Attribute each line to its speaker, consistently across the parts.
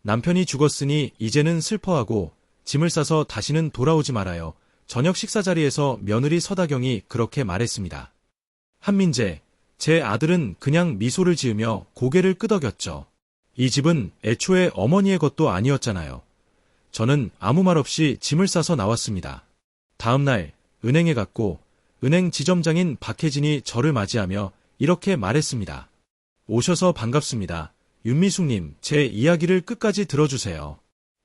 Speaker 1: 남편이 죽었으니 이제는 슬퍼하고 짐을 싸서 다시는 돌아오지 말아요. 저녁 식사 자리에서 며느리 서다경이 그렇게 말했습니다. 한민재, 제 아들은 그냥 미소를 지으며 고개를 끄덕였죠. 이 집은 애초에 어머니의 것도 아니었잖아요. 저는 아무 말 없이 짐을 싸서 나왔습니다. 다음 날 은행에 갔고 은행 지점장인 박혜진이 저를 맞이하며 이렇게 말했습니다. 오셔서 반갑습니다. 윤미숙님, 제 이야기를 끝까지 들어주세요.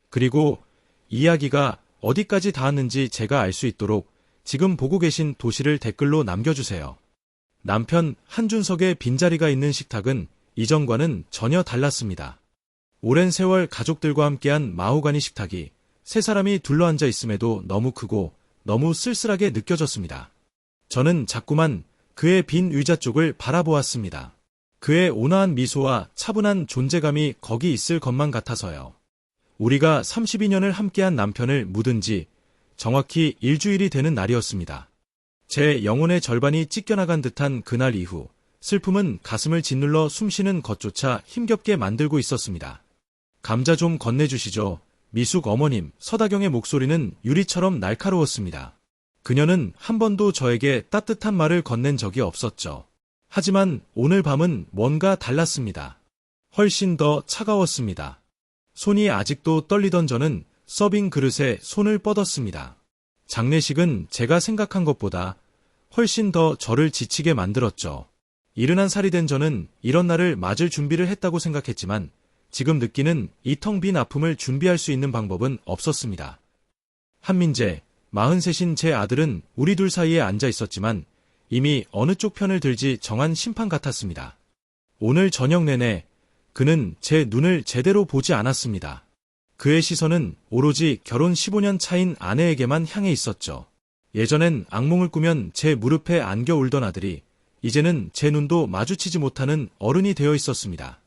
Speaker 1: 그리고 이야기가 어디까지 닿았는지 제가 알 수 있도록 지금 보고 계신 도시를 댓글로 남겨주세요. 남편 한준석의 빈자리가 있는 식탁은 이전과는 전혀 달랐습니다. 오랜 세월 가족들과 함께한 마호가니 식탁이 세 사람이 둘러앉아 있음에도 너무 크고 너무 쓸쓸하게 느껴졌습니다. 저는 자꾸만 그의 빈 의자 쪽을 바라보았습니다. 그의 온화한 미소와 차분한 존재감이 거기 있을 것만 같아서요. 우리가 32년을 함께한 남편을 묻은 지 정확히 일주일이 되는 날이었습니다. 제 영혼의 절반이 찢겨나간 듯한 그날 이후 슬픔은 가슴을 짓눌러 숨쉬는 것조차 힘겹게 만들고 있었습니다. 감자 좀 건네주시죠. 미숙 어머님, 서다경의 목소리는 유리처럼 날카로웠습니다. 그녀는 한 번도 저에게 따뜻한 말을 건넨 적이 없었죠. 하지만 오늘 밤은 뭔가 달랐습니다. 훨씬 더 차가웠습니다. 손이 아직도 떨리던 저는 서빙 그릇에 손을 뻗었습니다. 장례식은 제가 생각한 것보다 훨씬 더 저를 지치게 만들었죠. 70살이 된 저는 이런 날을 맞을 준비를 했다고 생각했지만 지금 느끼는 이 텅 빈 아픔을 준비할 수 있는 방법은 없었습니다. 한민재, 43인 제 아들은 우리 둘 사이에 앉아 있었지만 이미 어느 쪽 편을 들지 정한 심판 같았습니다. 오늘 저녁 내내 그는 제 눈을 제대로 보지 않았습니다. 그의 시선은 오로지 결혼 15년 차인 아내에게만 향해 있었죠. 예전엔 악몽을 꾸면 제 무릎에 안겨 울던 아들이 이제는 제 눈도 마주치지 못하는 어른이 되어 있었습니다.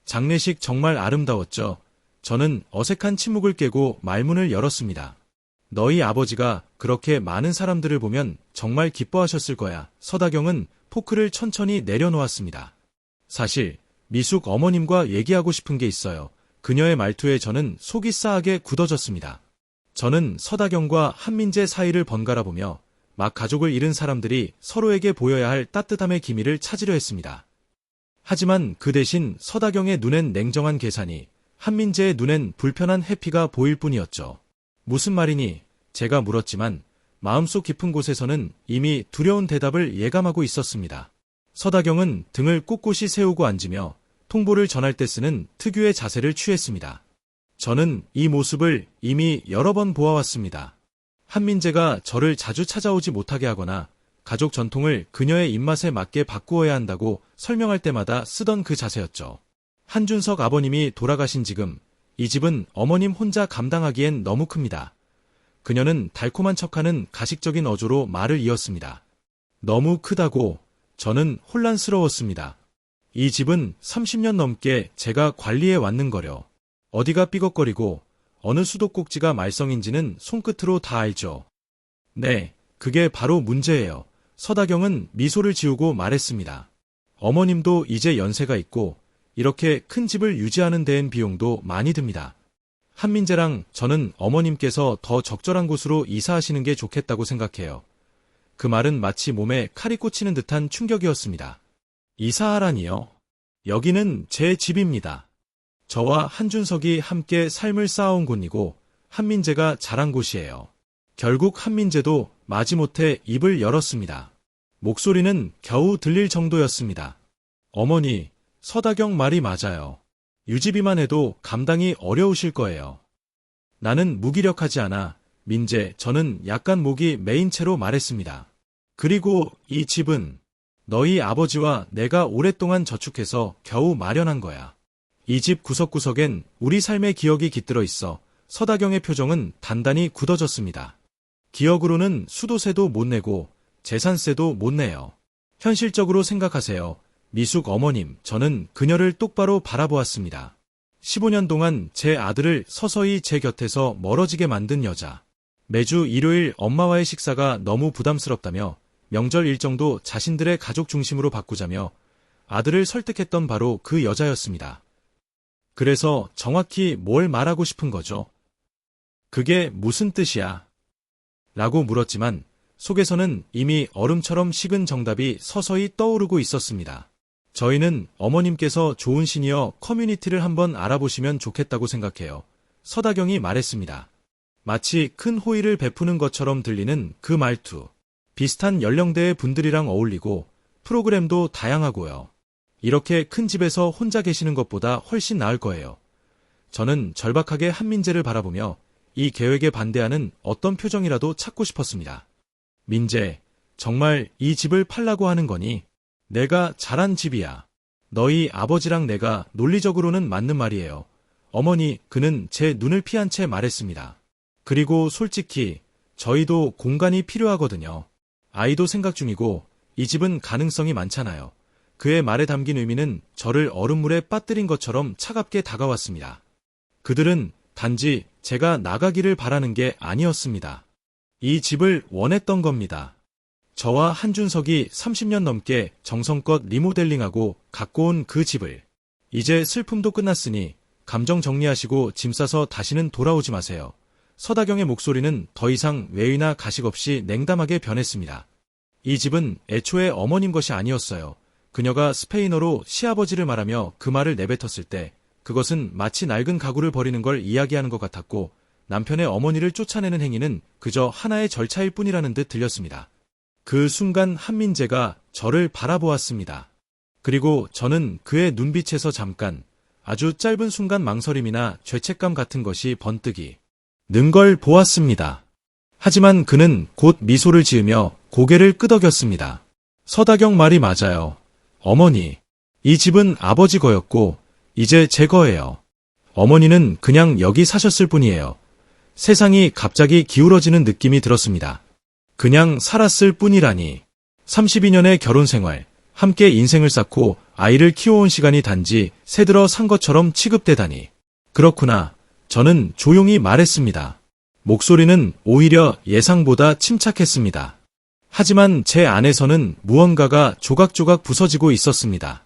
Speaker 1: 장례식 정말 아름다웠죠. 저는 어색한 침묵을 깨고 말문을 열었습니다. 너희 아버지가 그렇게 많은 사람들을 보면 정말 기뻐하셨을 거야. 서다경은 포크를 천천히 내려놓았습니다. 사실 미숙 어머님과 얘기하고 싶은 게 있어요. 그녀의 말투에 저는 속이 싸하게 굳어졌습니다. 저는 서다경과 한민재 사이를 번갈아 보며 막 가족을 잃은 사람들이 서로에게 보여야 할 따뜻함의 기미를 찾으려 했습니다. 하지만 그 대신 서다경의 눈엔 냉정한 계산이, 한민재의 눈엔 불편한 회피가 보일 뿐이었죠. 무슨 말이니? 제가 물었지만 마음속 깊은 곳에서는 이미 두려운 대답을 예감하고 있었습니다. 서다경은 등을 꼿꼿이 세우고 앉으며 통보를 전할 때 쓰는 특유의 자세를 취했습니다. 저는 이 모습을 이미 여러 번 보아왔습니다. 한민재가 저를 자주 찾아오지 못하게 하거나 가족 전통을 그녀의 입맛에 맞게 바꾸어야 한다고 설명할 때마다 쓰던 그 자세였죠. 한준석 아버님이 돌아가신 지금 이 집은 어머님 혼자 감당하기엔 너무 큽니다. 그녀는 달콤한 척하는 가식적인 어조로 말을 이었습니다. 너무 크다고. 저는 혼란스러웠습니다. 이 집은 30년 넘게 제가 관리해 왔는 거려. 어디가 삐걱거리고 어느 수도꼭지가 말썽인지는 손끝으로 다 알죠. 네, 그게 바로 문제예요. 서다경은 미소를 지우고 말했습니다. 어머님도 이제 연세가 있고 이렇게 큰 집을 유지하는 데엔 비용도 많이 듭니다. 한민재랑 저는 어머님께서 더 적절한 곳으로 이사하시는 게 좋겠다고 생각해요. 그 말은 마치 몸에 칼이 꽂히는 듯한 충격이었습니다. 이사하라니요? 여기는 제 집입니다. 저와 한준석이 함께 삶을 쌓아온 곳이고 한민재가 자란 곳이에요. 결국 한민재도 마지못해 입을 열었습니다. 목소리는 겨우 들릴 정도였습니다. 어머니, 서다경 말이 맞아요. 유지비만 해도 감당이 어려우실 거예요. 나는 무기력하지 않아. 민재, 저는 약간 목이 메인 채로 말했습니다. 그리고 이 집은 너희 아버지와 내가 오랫동안 저축해서 겨우 마련한 거야. 이 집 구석구석엔 우리 삶의 기억이 깃들어 있어. 서다경의 표정은 단단히 굳어졌습니다. 기억으로는 수도세도 못 내고 재산세도 못 내요. 현실적으로 생각하세요. 미숙 어머님, 저는 그녀를 똑바로 바라보았습니다. 15년 동안 제 아들을 서서히 제 곁에서 멀어지게 만든 여자. 매주 일요일 엄마와의 식사가 너무 부담스럽다며 명절 일정도 자신들의 가족 중심으로 바꾸자며 아들을 설득했던 바로 그 여자였습니다. 그래서 정확히 뭘 말하고 싶은 거죠? 그게 무슨 뜻이야? 라고 물었지만 속에서는 이미 얼음처럼 식은 정답이 서서히 떠오르고 있었습니다. 저희는 어머님께서 좋은 시니어 커뮤니티를 한번 알아보시면 좋겠다고 생각해요. 서다경이 말했습니다. 마치 큰 호의를 베푸는 것처럼 들리는 그 말투. 비슷한 연령대의 분들이랑 어울리고 프로그램도 다양하고요. 이렇게 큰 집에서 혼자 계시는 것보다 훨씬 나을 거예요. 저는 절박하게 한민재를 바라보며 이 계획에 반대하는 어떤 표정이라도 찾고 싶었습니다. 민재, 정말 이 집을 팔라고 하는 거니? 내가 잘한 집이야. 너희 아버지랑 내가 논리적으로는 맞는 말이에요. 어머니, 그는 제 눈을 피한 채 말했습니다. 그리고 솔직히 저희도 공간이 필요하거든요. 아이도 생각 중이고 이 집은 가능성이 많잖아요. 그의 말에 담긴 의미는 저를 얼음물에 빠뜨린 것처럼 차갑게 다가왔습니다. 그들은 단지 제가 나가기를 바라는 게 아니었습니다. 이 집을 원했던 겁니다. 저와 한준석이 30년 넘게 정성껏 리모델링하고 갖고 온 그 집을. 이제 슬픔도 끝났으니 감정 정리하시고 짐 싸서 다시는 돌아오지 마세요. 서다경의 목소리는 더 이상 외의나 가식 없이 냉담하게 변했습니다. 이 집은 애초에 어머님 것이 아니었어요. 그녀가 스페인어로 시아버지를 말하며 그 말을 내뱉었을 때 그것은 마치 낡은 가구를 버리는 걸 이야기하는 것 같았고 남편의 어머니를 쫓아내는 행위는 그저 하나의 절차일 뿐이라는 듯 들렸습니다. 그 순간 한민재가 저를 바라보았습니다. 그리고 저는 그의 눈빛에서 잠깐 아주 짧은 순간 망설임이나 죄책감 같은 것이 번뜩이 는 걸 보았습니다. 하지만 그는 곧 미소를 지으며 고개를 끄덕였습니다. 서다경 말이 맞아요. 어머니, 이 집은 아버지 거였고 이제 제 거예요. 어머니는 그냥 여기 사셨을 뿐이에요. 세상이 갑자기 기울어지는 느낌이 들었습니다. 그냥 살았을 뿐이라니. 32년의 결혼 생활, 함께 인생을 쌓고 아이를 키워온 시간이 단지 새들어 산 것처럼 취급되다니. 그렇구나. 저는 조용히 말했습니다. 목소리는 오히려 예상보다 침착했습니다. 하지만 제 안에서는 무언가가 조각조각 부서지고 있었습니다.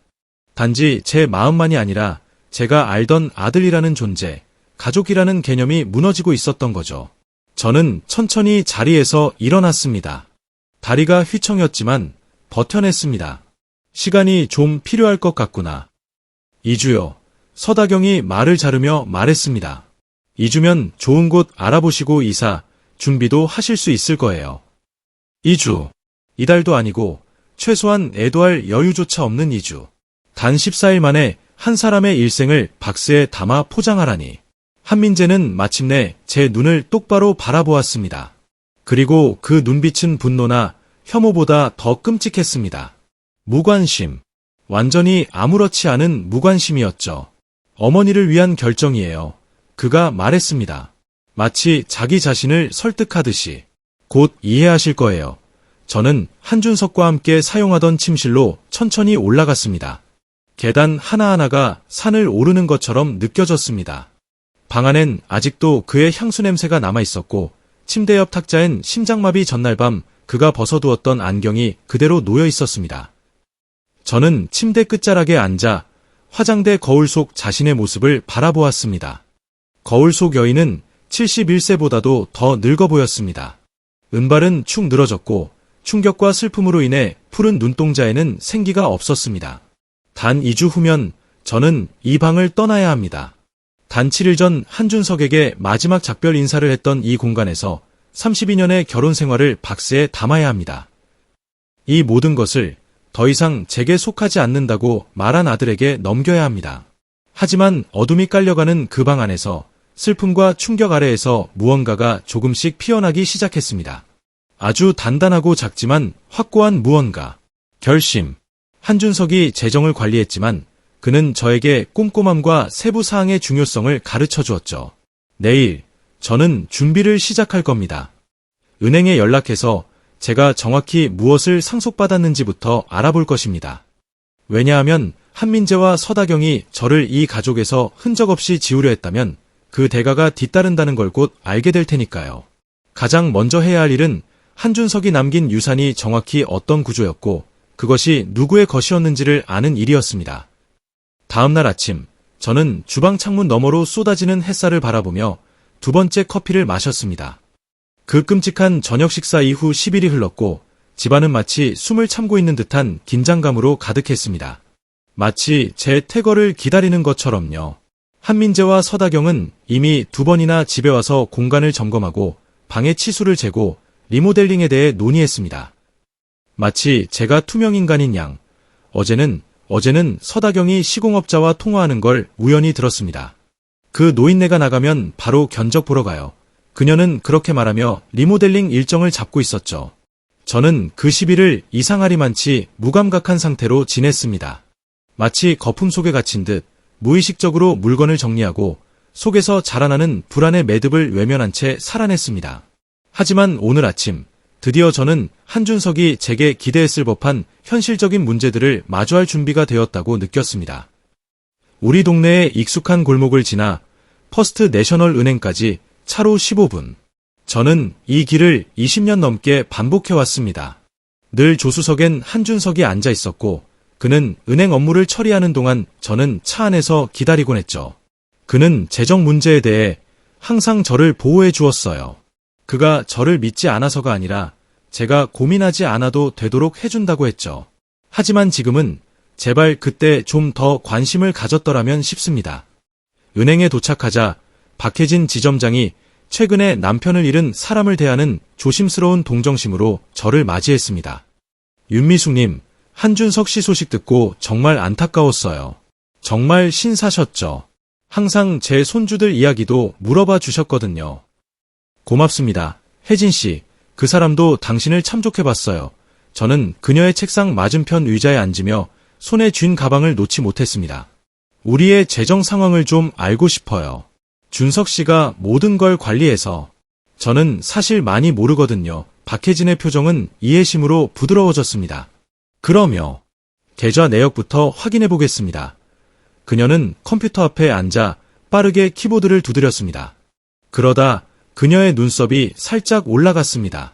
Speaker 1: 단지 제 마음만이 아니라 제가 알던 아들이라는 존재, 가족이라는 개념이 무너지고 있었던 거죠. 저는 천천히 자리에서 일어났습니다. 다리가 휘청였지만 버텨냈습니다. 시간이 좀 필요할 것 같구나. 2주요. 서다경이 말을 자르며 말했습니다. 2주면 좋은 곳 알아보시고 이사, 준비도 하실 수 있을 거예요. 2주. 이달도 아니고 최소한 애도할 여유조차 없는 2주. 단 14일 만에 한 사람의 일생을 박스에 담아 포장하라니. 한민재는 마침내 제 눈을 똑바로 바라보았습니다. 그리고 그 눈빛은 분노나 혐오보다 더 끔찍했습니다. 무관심. 완전히 아무렇지 않은 무관심이었죠. 어머니를 위한 결정이에요. 그가 말했습니다. 마치 자기 자신을 설득하듯이. 곧 이해하실 거예요. 저는 한준석과 함께 사용하던 침실로 천천히 올라갔습니다. 계단 하나하나가 산을 오르는 것처럼 느껴졌습니다. 방 안엔 아직도 그의 향수 냄새가 남아있었고 침대 옆 탁자엔 심장마비 전날 밤 그가 벗어두었던 안경이 그대로 놓여 있었습니다. 저는 침대 끝자락에 앉아 화장대 거울 속 자신의 모습을 바라보았습니다. 거울 속 여인은 71세보다도 더 늙어 보였습니다. 은발은 축 늘어졌고 충격과 슬픔으로 인해 푸른 눈동자에는 생기가 없었습니다. 단 2주 후면 저는 이 방을 떠나야 합니다. 단 7일 전 한준석에게 마지막 작별 인사를 했던 이 공간에서 32년의 결혼 생활을 박스에 담아야 합니다. 이 모든 것을 더 이상 제게 속하지 않는다고 말한 아들에게 넘겨야 합니다. 하지만 어둠이 깔려가는 그 방 안에서 슬픔과 충격 아래에서 무언가가 조금씩 피어나기 시작했습니다. 아주 단단하고 작지만 확고한 무언가. 결심. 한준석이 재정을 관리했지만 그는 저에게 꼼꼼함과 세부 사항의 중요성을 가르쳐 주었죠. 내일 저는 준비를 시작할 겁니다. 은행에 연락해서 제가 정확히 무엇을 상속받았는지부터 알아볼 것입니다. 왜냐하면 한민재와 서다경이 저를 이 가족에서 흔적 없이 지우려 했다면 그 대가가 뒤따른다는 걸 곧 알게 될 테니까요. 가장 먼저 해야 할 일은 한준석이 남긴 유산이 정확히 어떤 구조였고 그것이 누구의 것이었는지를 아는 일이었습니다. 다음 날 아침 저는 주방 창문 너머로 쏟아지는 햇살을 바라보며 두 번째 커피를 마셨습니다. 그 끔찍한 저녁 식사 이후 10일이 흘렀고 집안은 마치 숨을 참고 있는 듯한 긴장감으로 가득했습니다. 마치 제 퇴거를 기다리는 것처럼요. 한민재와 서다경은 이미 2번이나 집에 와서 공간을 점검하고 방의 치수를 재고 리모델링에 대해 논의했습니다. 마치 제가 투명인간인 양. 어제는 서다경이 시공업자와 통화하는 걸 우연히 들었습니다. 그 노인네가 나가면 바로 견적 보러 가요. 그녀는 그렇게 말하며 리모델링 일정을 잡고 있었죠. 저는 그 10일을 이상하리만치 무감각한 상태로 지냈습니다. 마치 거품 속에 갇힌 듯 무의식적으로 물건을 정리하고 속에서 자라나는 불안의 매듭을 외면한 채 살아냈습니다. 하지만 오늘 아침 드디어 저는 한준석이 제게 기대했을 법한 현실적인 문제들을 마주할 준비가 되었다고 느꼈습니다. 우리 동네의 익숙한 골목을 지나 퍼스트 내셔널 은행까지 차로 15분. 저는 이 길을 20년 넘게 반복해왔습니다. 늘 조수석엔 한준석이 앉아 있었고 그는 은행 업무를 처리하는 동안 저는 차 안에서 기다리곤 했죠. 그는 재정 문제에 대해 항상 저를 보호해 주었어요. 그가 저를 믿지 않아서가 아니라 제가 고민하지 않아도 되도록 해준다고 했죠. 하지만 지금은 제발 그때 좀 더 관심을 가졌더라면 싶습니다. 은행에 도착하자 박혜진 지점장이 최근에 남편을 잃은 사람을 대하는 조심스러운 동정심으로 저를 맞이했습니다. 윤미숙님, 한준석 씨 소식 듣고 정말 안타까웠어요. 정말 신사셨죠. 항상 제 손주들 이야기도 물어봐 주셨거든요. 고맙습니다. 혜진 씨, 그 사람도 당신을 참족해봤어요. 저는 그녀의 책상 맞은편 의자에 앉으며 손에 쥔 가방을 놓지 못했습니다. 우리의 재정 상황을 좀 알고 싶어요. 준석 씨가 모든 걸 관리해서. 저는 사실 많이 모르거든요. 박혜진의 표정은 이해심으로 부드러워졌습니다. 그러며 계좌 내역부터 확인해 보겠습니다. 그녀는 컴퓨터 앞에 앉아 빠르게 키보드를 두드렸습니다. 그러다 그녀의 눈썹이 살짝 올라갔습니다.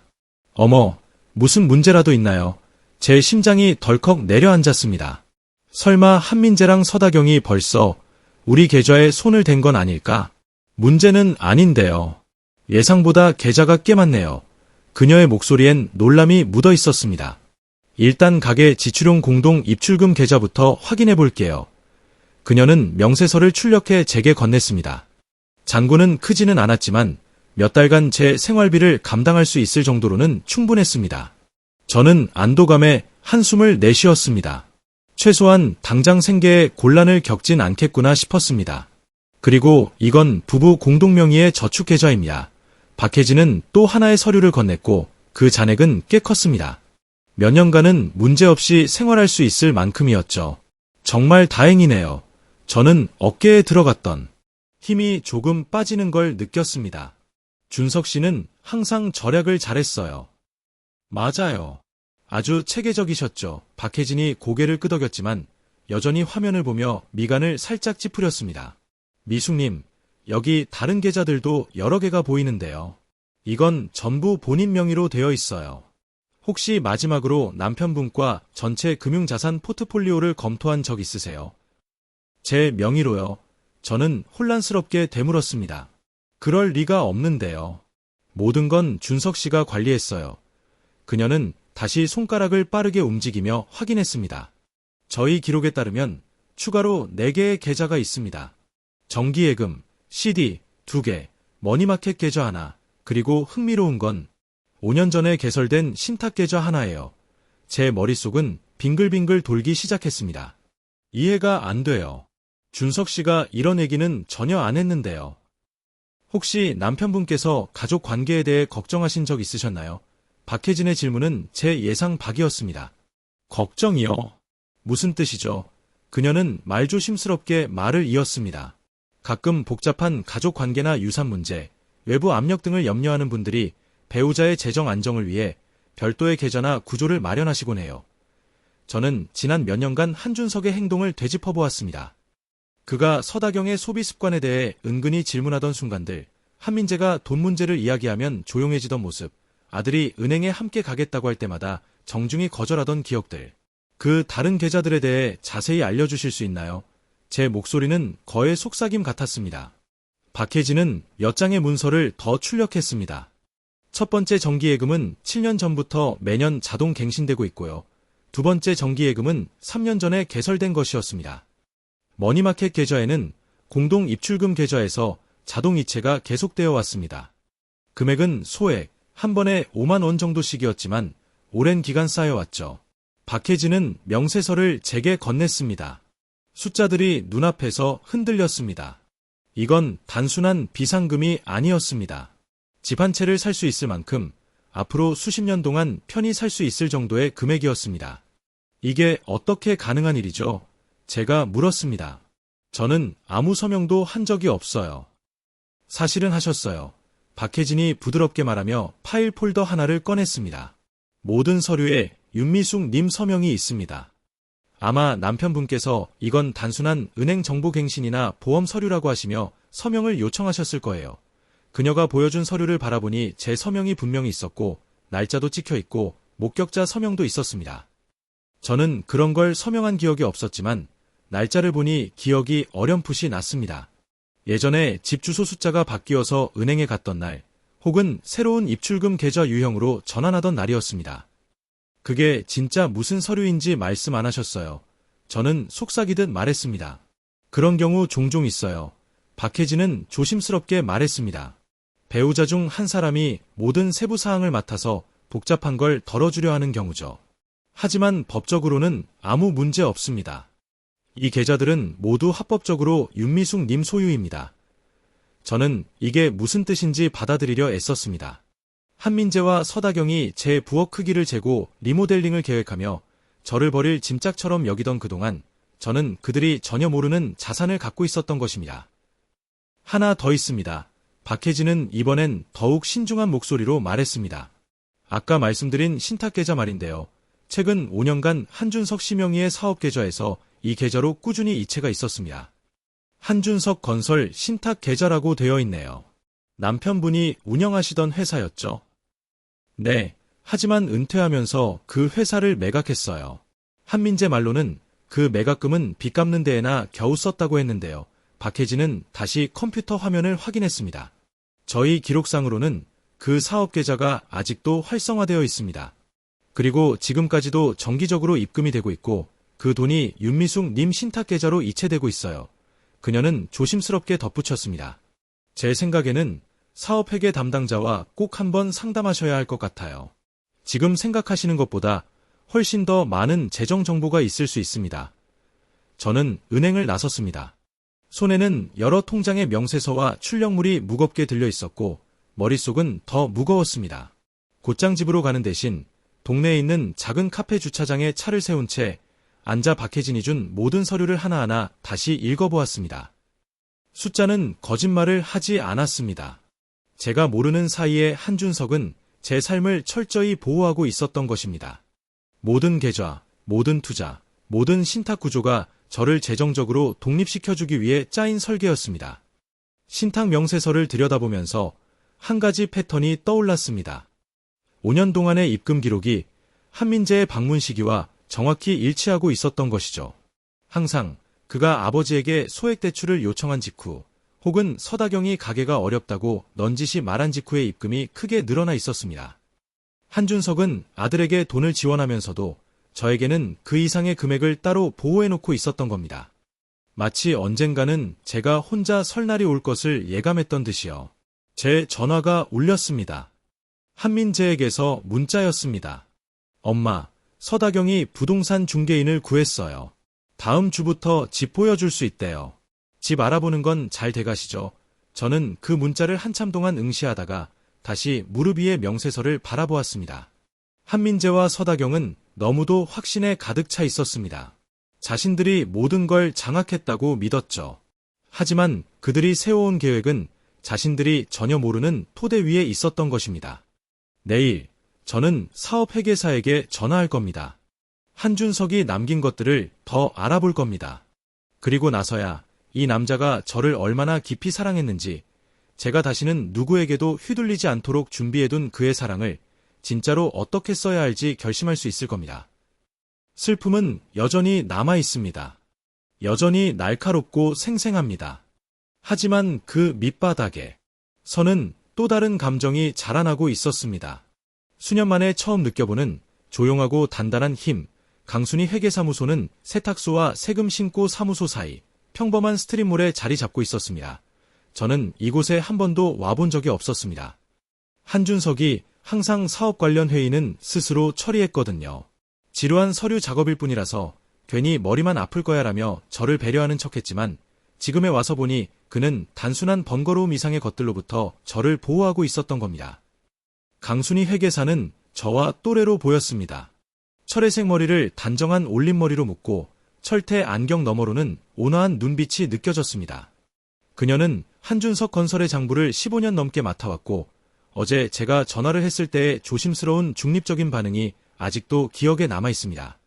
Speaker 1: 어머, 무슨 문제라도 있나요? 제 심장이 덜컥 내려앉았습니다. 설마 한민재랑 서다경이 벌써 우리 계좌에 손을 댄 건 아닐까? 문제는 아닌데요. 예상보다 계좌가 꽤 많네요. 그녀의 목소리엔 놀람이 묻어 있었습니다. 일단 가게 지출용 공동 입출금 계좌부터 확인해 볼게요. 그녀는 명세서를 출력해 제게 건넸습니다. 잔고는 크지는 않았지만 몇 달간 제 생활비를 감당할 수 있을 정도로는 충분했습니다. 저는 안도감에 한숨을 내쉬었습니다. 최소한 당장 생계에 곤란을 겪진 않겠구나 싶었습니다. 그리고 이건 부부 공동명의의 저축계좌입니다. 박혜진은 또 하나의 서류를 건넸고 그 잔액은 꽤 컸습니다. 몇 년간은 문제없이 생활할 수 있을 만큼이었죠. 정말 다행이네요. 저는 어깨에 들어갔던 힘이 조금 빠지는 걸 느꼈습니다. 준석 씨는 항상 절약을 잘했어요. 맞아요. 아주 체계적이셨죠. 박혜진이 고개를 끄덕였지만 여전히 화면을 보며 미간을 살짝 찌푸렸습니다. 미숙님, 여기 다른 계좌들도 여러 개가 보이는데요. 이건 전부 본인 명의로 되어 있어요. 혹시 마지막으로 남편분과 전체 금융자산 포트폴리오를 검토한 적 있으세요? 제 명의로요. 저는 혼란스럽게 되물었습니다. 그럴 리가 없는데요. 모든 건 준석 씨가 관리했어요. 그녀는 다시 손가락을 빠르게 움직이며 확인했습니다. 저희 기록에 따르면 추가로 4개의 계좌가 있습니다. 정기예금, CD 2개, 머니마켓 계좌 하나, 그리고 흥미로운 건 5년 전에 개설된 신탁 계좌 하나예요. 제 머릿속은 빙글빙글 돌기 시작했습니다. 이해가 안 돼요. 준석 씨가 이런 얘기는 전혀 안 했는데요. 혹시 남편분께서 가족 관계에 대해 걱정하신 적 있으셨나요? 박혜진의 질문은 제 예상 밖이었습니다. 걱정이요? 무슨 뜻이죠? 그녀는 말조심스럽게 말을 이었습니다. 가끔 복잡한 가족 관계나 유산 문제, 외부 압력 등을 염려하는 분들이 배우자의 재정 안정을 위해 별도의 계좌나 구조를 마련하시곤 해요. 저는 지난 몇 년간 한준석의 행동을 되짚어 보았습니다. 그가 서다경의 소비 습관에 대해 은근히 질문하던 순간들, 한민재가 돈 문제를 이야기하면 조용해지던 모습, 아들이 은행에 함께 가겠다고 할 때마다 정중히 거절하던 기억들, 그 다른 계좌들에 대해 자세히 알려주실 수 있나요? 제 목소리는 거의 속삭임 같았습니다. 박혜진은 몇 장의 문서를 더 출력했습니다. 첫 번째 정기예금은 7년 전부터 매년 자동 갱신되고 있고요. 두 번째 정기예금은 3년 전에 개설된 것이었습니다. 머니마켓 계좌에는 공동 입출금 계좌에서 자동 이체가 계속되어 왔습니다. 금액은 소액, 한 번에 5만 원 정도씩이었지만 오랜 기간 쌓여왔죠. 박혜진은 명세서를 제게 건넸습니다. 숫자들이 눈앞에서 흔들렸습니다. 이건 단순한 비상금이 아니었습니다. 집 한 채를 살 수 있을 만큼 앞으로 수십 년 동안 편히 살 수 있을 정도의 금액이었습니다. 이게 어떻게 가능한 일이죠? 제가 물었습니다. 저는 아무 서명도 한 적이 없어요. 사실은 하셨어요. 박혜진이 부드럽게 말하며 파일 폴더 하나를 꺼냈습니다. 모든 서류에 윤미숙 님 서명이 있습니다. 아마 남편분께서 이건 단순한 은행 정보 갱신이나 보험 서류라고 하시며 서명을 요청하셨을 거예요. 그녀가 보여준 서류를 바라보니 제 서명이 분명히 있었고 날짜도 찍혀 있고 목격자 서명도 있었습니다. 저는 그런 걸 서명한 기억이 없었지만 날짜를 보니 기억이 어렴풋이 났습니다. 예전에 집 주소 숫자가 바뀌어서 은행에 갔던 날, 혹은 새로운 입출금 계좌 유형으로 전환하던 날이었습니다. 그게 진짜 무슨 서류인지 말씀 안 하셨어요. 저는 속삭이듯 말했습니다. 그런 경우 종종 있어요. 박혜진은 조심스럽게 말했습니다. 배우자 중 한 사람이 모든 세부 사항을 맡아서 복잡한 걸 덜어주려 하는 경우죠. 하지만 법적으로는 아무 문제 없습니다. 이 계좌들은 모두 합법적으로 윤미숙 님 소유입니다. 저는 이게 무슨 뜻인지 받아들이려 애썼습니다. 한민재와 서다경이 제 부엌 크기를 재고 리모델링을 계획하며 저를 버릴 짐짝처럼 여기던 그동안 저는 그들이 전혀 모르는 자산을 갖고 있었던 것입니다. 하나 더 있습니다. 박혜진은 이번엔 더욱 신중한 목소리로 말했습니다. 아까 말씀드린 신탁계좌 말인데요. 최근 5년간 한준석 씨명의의 사업계좌에서 이 계좌로 꾸준히 이체가 있었습니다. 한준석 건설 신탁계좌라고 되어 있네요. 남편분이 운영하시던 회사였죠? 네, 하지만 은퇴하면서 그 회사를 매각했어요. 한민재 말로는 그 매각금은 빚 갚는 데에나 겨우 썼다고 했는데요. 박혜진은 다시 컴퓨터 화면을 확인했습니다. 저희 기록상으로는 그 사업계좌가 아직도 활성화되어 있습니다. 그리고 지금까지도 정기적으로 입금이 되고 있고 그 돈이 윤미숙 님 신탁계좌로 이체되고 있어요. 그녀는 조심스럽게 덧붙였습니다. 제 생각에는 사업회계 담당자와 꼭 한번 상담하셔야 할 것 같아요. 지금 생각하시는 것보다 훨씬 더 많은 재정 정보가 있을 수 있습니다. 저는 은행을 나섰습니다. 손에는 여러 통장의 명세서와 출력물이 무겁게 들려 있었고 머릿속은 더 무거웠습니다. 곧장 집으로 가는 대신 동네에 있는 작은 카페 주차장에 차를 세운 채 앉아 박혜진이 준 모든 서류를 하나하나 다시 읽어보았습니다. 숫자는 거짓말을 하지 않았습니다. 제가 모르는 사이에 한준석은 제 삶을 철저히 보호하고 있었던 것입니다. 모든 계좌, 모든 투자, 모든 신탁 구조가 저를 재정적으로 독립시켜주기 위해 짜인 설계였습니다. 신탁 명세서를 들여다보면서 한 가지 패턴이 떠올랐습니다. 5년 동안의 입금 기록이 한민재의 방문 시기와 정확히 일치하고 있었던 것이죠. 항상 그가 아버지에게 소액 대출을 요청한 직후 혹은 서다경이 가게가 어렵다고 넌지시 말한 직후의 입금이 크게 늘어나 있었습니다. 한준석은 아들에게 돈을 지원하면서도 저에게는 그 이상의 금액을 따로 보호해놓고 있었던 겁니다. 마치 언젠가는 제가 혼자 설날이 올 것을 예감했던 듯이요. 제 전화가 울렸습니다. 한민재에게서 문자였습니다. 엄마, 서다경이 부동산 중개인을 구했어요. 다음 주부터 집 보여줄 수 있대요. 집 알아보는 건 잘 돼가시죠? 저는 그 문자를 한참 동안 응시하다가 다시 무릎 위의 명세서를 바라보았습니다. 한민재와 서다경은 너무도 확신에 가득 차 있었습니다. 자신들이 모든 걸 장악했다고 믿었죠. 하지만 그들이 세워온 계획은 자신들이 전혀 모르는 토대 위에 있었던 것입니다. 내일 저는 사업회계사에게 전화할 겁니다. 한준석이 남긴 것들을 더 알아볼 겁니다. 그리고 나서야 이 남자가 저를 얼마나 깊이 사랑했는지, 제가 다시는 누구에게도 휘둘리지 않도록 준비해둔 그의 사랑을 진짜로 어떻게 써야 할지 결심할 수 있을 겁니다. 슬픔은 여전히 남아 있습니다. 여전히 날카롭고 생생합니다. 하지만 그 밑바닥에 서는 또 다른 감정이 자라나고 있었습니다. 수년 만에 처음 느껴보는 조용하고 단단한 힘. 강순희 회계사무소는 세탁소와 세금 신고 사무소 사이 평범한 스트릿몰에 자리 잡고 있었습니다. 저는 이곳에 한 번도 와본 적이 없었습니다. 한준석이 항상 사업 관련 회의는 스스로 처리했거든요. 지루한 서류 작업일 뿐이라서 괜히 머리만 아플 거야라며 저를 배려하는 척했지만 지금에 와서 보니 그는 단순한 번거로움 이상의 것들로부터 저를 보호하고 있었던 겁니다. 강순희 회계사는 저와 또래로 보였습니다. 철회색 머리를 단정한 올림머리로 묶고 철퇴 안경 너머로는 온화한 눈빛이 느껴졌습니다. 그녀는 한준석 건설의 장부를 15년 넘게 맡아왔고 어제 제가 전화를 했을 때의 조심스러운 중립적인 반응이 아직도 기억에 남아 있습니다.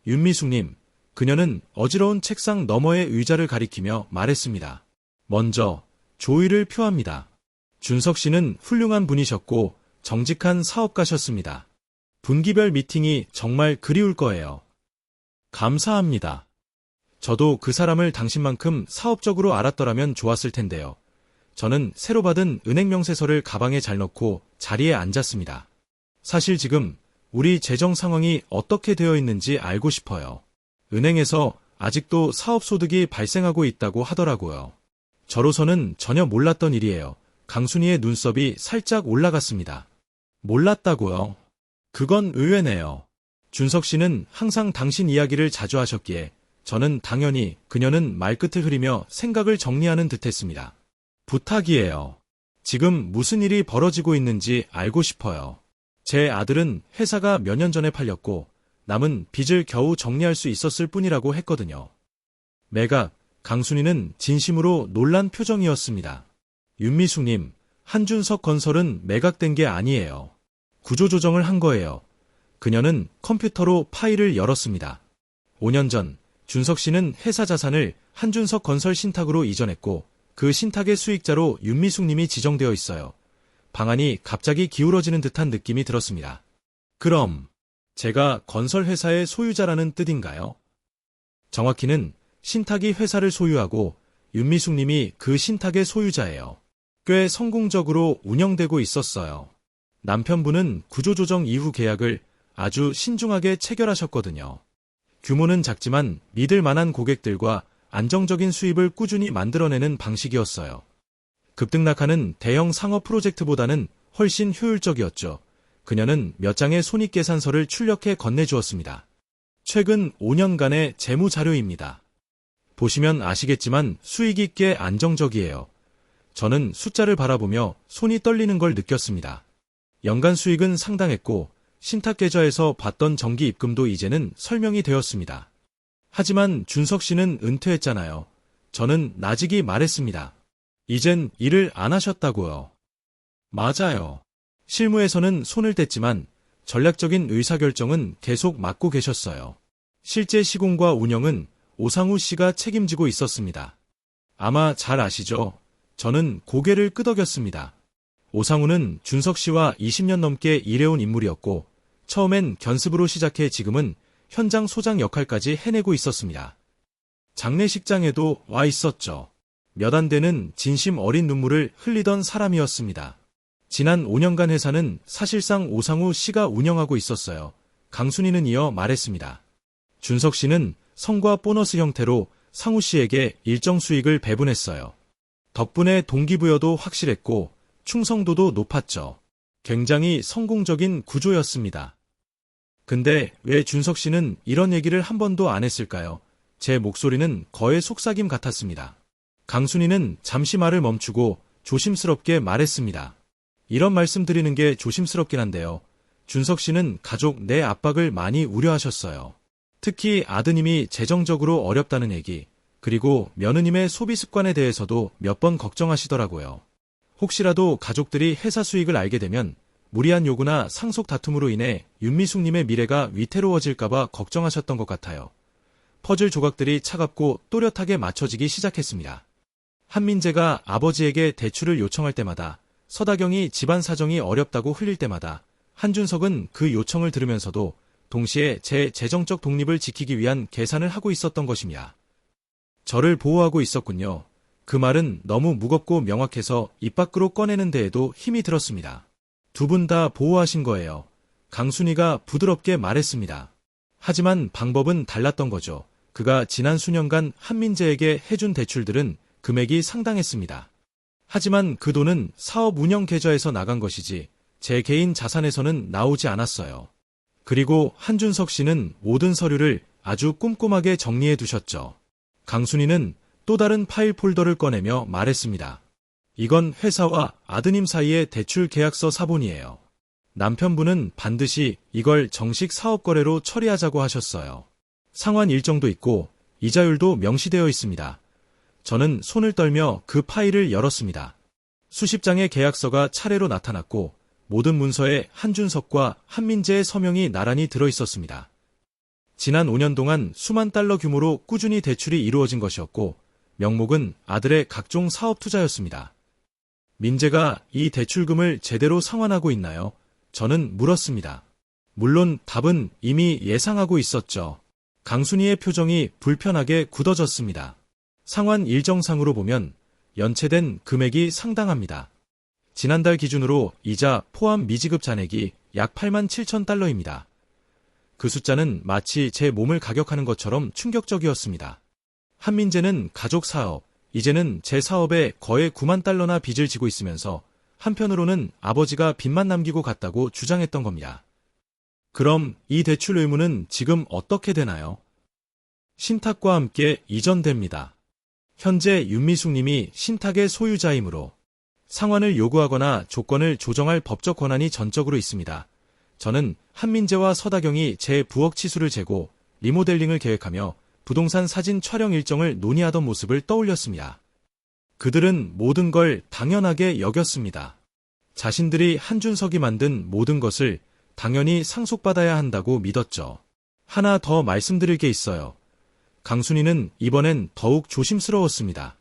Speaker 1: 윤미숙님, 그녀는 어지러운 책상 너머의 의자를 가리키며 말했습니다. 먼저 조의를 표합니다. 준석 씨는 훌륭한 분이셨고 정직한 사업가셨습니다. 분기별 미팅이 정말 그리울 거예요. 감사합니다. 저도 그 사람을 당신만큼 사업적으로 알았더라면 좋았을 텐데요. 저는 새로 받은 은행 명세서를 가방에 잘 넣고 자리에 앉았습니다. 사실 지금 우리 재정 상황이 어떻게 되어 있는지 알고 싶어요. 은행에서 아직도 사업소득이 발생하고 있다고 하더라고요. 저로서는 전혀 몰랐던 일이에요. 강순희의 눈썹이 살짝 올라갔습니다. 몰랐다고요? 그건 의외네요. 준석 씨는 항상 당신 이야기를 자주 하셨기에 저는 당연히 그녀는 말끝을 흐리며 생각을 정리하는 듯했습니다. 부탁이에요. 지금 무슨 일이 벌어지고 있는지 알고 싶어요. 제 아들은 회사가 몇 년 전에 팔렸고 남은 빚을 겨우 정리할 수 있었을 뿐이라고 했거든요. 매각, 강순희는 진심으로 놀란 표정이었습니다. 윤미숙님, 한준석 건설은 매각된 게 아니에요. 구조조정을 한 거예요. 그녀는 컴퓨터로 파일을 열었습니다. 5년 전 준석 씨는 회사 자산을 한준석 건설 신탁으로 이전했고 그 신탁의 수익자로 윤미숙 님이 지정되어 있어요. 방안이 갑자기 기울어지는 듯한 느낌이 들었습니다. 그럼 제가 건설 회사의 소유자라는 뜻인가요? 정확히는 신탁이 회사를 소유하고 윤미숙 님이 그 신탁의 소유자예요. 꽤 성공적으로 운영되고 있었어요. 남편분은 구조조정 이후 계약을 아주 신중하게 체결하셨거든요. 규모는 작지만 믿을 만한 고객들과 안정적인 수입을 꾸준히 만들어내는 방식이었어요. 급등락하는 대형 상업 프로젝트보다는 훨씬 효율적이었죠. 그녀는 몇 장의 손익계산서를 출력해 건네주었습니다. 최근 5년간의 재무 자료입니다. 보시면 아시겠지만 수익이 꽤 안정적이에요. 저는 숫자를 바라보며 손이 떨리는 걸 느꼈습니다. 연간 수익은 상당했고 신탁 계좌에서 받던 정기 입금도 이제는 설명이 되었습니다. 하지만 준석 씨는 은퇴했잖아요. 저는 나직이 말했습니다. 이젠 일을 안 하셨다고요. 맞아요. 실무에서는 손을 뗐지만 전략적인 의사결정은 계속 맡고 계셨어요. 실제 시공과 운영은 오상우 씨가 책임지고 있었습니다. 아마 잘 아시죠? 저는 고개를 끄덕였습니다. 오상우는 준석 씨와 20년 넘게 일해온 인물이었고 처음엔 견습으로 시작해 지금은 현장 소장 역할까지 해내고 있었습니다. 장례식장에도 와 있었죠. 몇 안 되는 진심 어린 눈물을 흘리던 사람이었습니다. 지난 5년간 회사는 사실상 오상우 씨가 운영하고 있었어요. 강순희는 이어 말했습니다. 준석 씨는 성과 보너스 형태로 상우 씨에게 일정 수익을 배분했어요. 덕분에 동기부여도 확실했고 충성도도 높았죠. 굉장히 성공적인 구조였습니다. 근데 왜 준석 씨는 이런 얘기를 한 번도 안 했을까요? 제 목소리는 거의 속삭임 같았습니다. 강순희는 잠시 말을 멈추고 조심스럽게 말했습니다. 이런 말씀 드리는 게 조심스럽긴 한데요. 준석 씨는 가족 내 압박을 많이 우려하셨어요. 특히 아드님이 재정적으로 어렵다는 얘기, 그리고 며느님의 소비 습관에 대해서도 몇 번 걱정하시더라고요. 혹시라도 가족들이 회사 수익을 알게 되면 무리한 요구나 상속 다툼으로 인해 윤미숙님의 미래가 위태로워질까봐 걱정하셨던 것 같아요. 퍼즐 조각들이 차갑고 또렷하게 맞춰지기 시작했습니다. 한민재가 아버지에게 대출을 요청할 때마다, 서다경이 집안 사정이 어렵다고 흘릴 때마다, 한준석은 그 요청을 들으면서도 동시에 제 재정적 독립을 지키기 위한 계산을 하고 있었던 것입니다. 저를 보호하고 있었군요. 그 말은 너무 무겁고 명확해서 입 밖으로 꺼내는 데에도 힘이 들었습니다. 두 분 다 보호하신 거예요. 강순이가 부드럽게 말했습니다. 하지만 방법은 달랐던 거죠. 그가 지난 수년간 한민재에게 해준 대출들은 금액이 상당했습니다. 하지만 그 돈은 사업 운영 계좌에서 나간 것이지 제 개인 자산에서는 나오지 않았어요. 그리고 한준석 씨는 모든 서류를 아주 꼼꼼하게 정리해 두셨죠. 강순이는 또 다른 파일 폴더를 꺼내며 말했습니다. 이건 회사와 아드님 사이의 대출 계약서 사본이에요. 남편분은 반드시 이걸 정식 사업 거래로 처리하자고 하셨어요. 상환 일정도 있고 이자율도 명시되어 있습니다. 저는 손을 떨며 그 파일을 열었습니다. 수십 장의 계약서가 차례로 나타났고 모든 문서에 한준석과 한민재의 서명이 나란히 들어있었습니다. 지난 5년 동안 수만 달러 규모로 꾸준히 대출이 이루어진 것이었고 명목은 아들의 각종 사업 투자였습니다. 민재가 이 대출금을 제대로 상환하고 있나요? 저는 물었습니다. 물론 답은 이미 예상하고 있었죠. 강순이의 표정이 불편하게 굳어졌습니다. 상환 일정상으로 보면 연체된 금액이 상당합니다. 지난달 기준으로 이자 포함 미지급 잔액이 약 8만 7천 달러입니다. 그 숫자는 마치 제 몸을 가격하는 것처럼 충격적이었습니다. 한민재는 가족 사업, 이제는 제 사업에 거의 9만 달러나 빚을 지고 있으면서 한편으로는 아버지가 빚만 남기고 갔다고 주장했던 겁니다. 그럼 이 대출 의무는 지금 어떻게 되나요? 신탁과 함께 이전됩니다. 현재 윤미숙 님이 신탁의 소유자이므로 상환을 요구하거나 조건을 조정할 법적 권한이 전적으로 있습니다. 저는 한민재와 서다경이 제 부엌 치수를 재고 리모델링을 계획하며 부동산 사진 촬영 일정을 논의하던 모습을 떠올렸습니다. 그들은 모든 걸 당연하게 여겼습니다. 자신들이 한준석이 만든 모든 것을 당연히 상속받아야 한다고 믿었죠. 하나 더 말씀드릴 게 있어요. 강순이는 이번엔 더욱 조심스러웠습니다.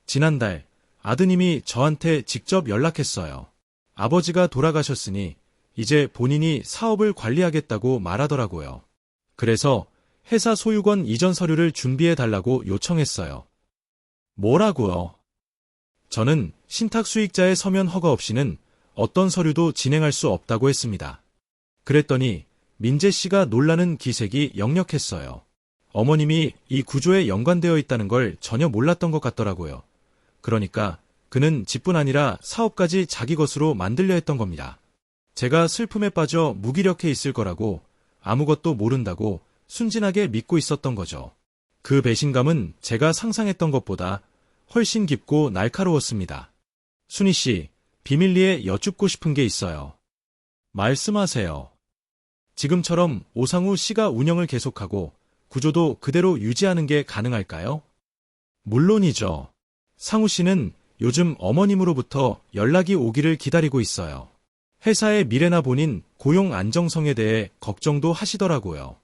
Speaker 1: 지난달 아드님이 저한테 직접 연락했어요. 아버지가 돌아가셨으니 이제 본인이 사업을 관리하겠다고 말하더라고요. 그래서 회사 소유권 이전 서류를 준비해달라고 요청했어요. 뭐라고요? 저는 신탁 수익자의 서면 허가 없이는 어떤 서류도 진행할 수 없다고 했습니다. 그랬더니 민재 씨가 놀라는 기색이 역력했어요. 어머님이 이 구조에 연관되어 있다는 걸 전혀 몰랐던 것 같더라고요. 그러니까 그는 집뿐 아니라 사업까지 자기 것으로 만들려 했던 겁니다. 제가 슬픔에 빠져 무기력해 있을 거라고 아무것도 모른다고 순진하게 믿고 있었던 거죠. 그 배신감은 제가 상상했던 것보다 훨씬 깊고 날카로웠습니다. 순희 씨, 비밀리에 여쭙고 싶은 게 있어요. 말씀하세요. 지금처럼 오상우 씨가 운영을 계속하고 구조도 그대로 유지하는 게 가능할까요? 물론이죠. 상우 씨는 요즘 어머님으로부터 연락이 오기를 기다리고 있어요. 회사의 미래나 본인 고용 안정성에 대해 걱정도 하시더라고요.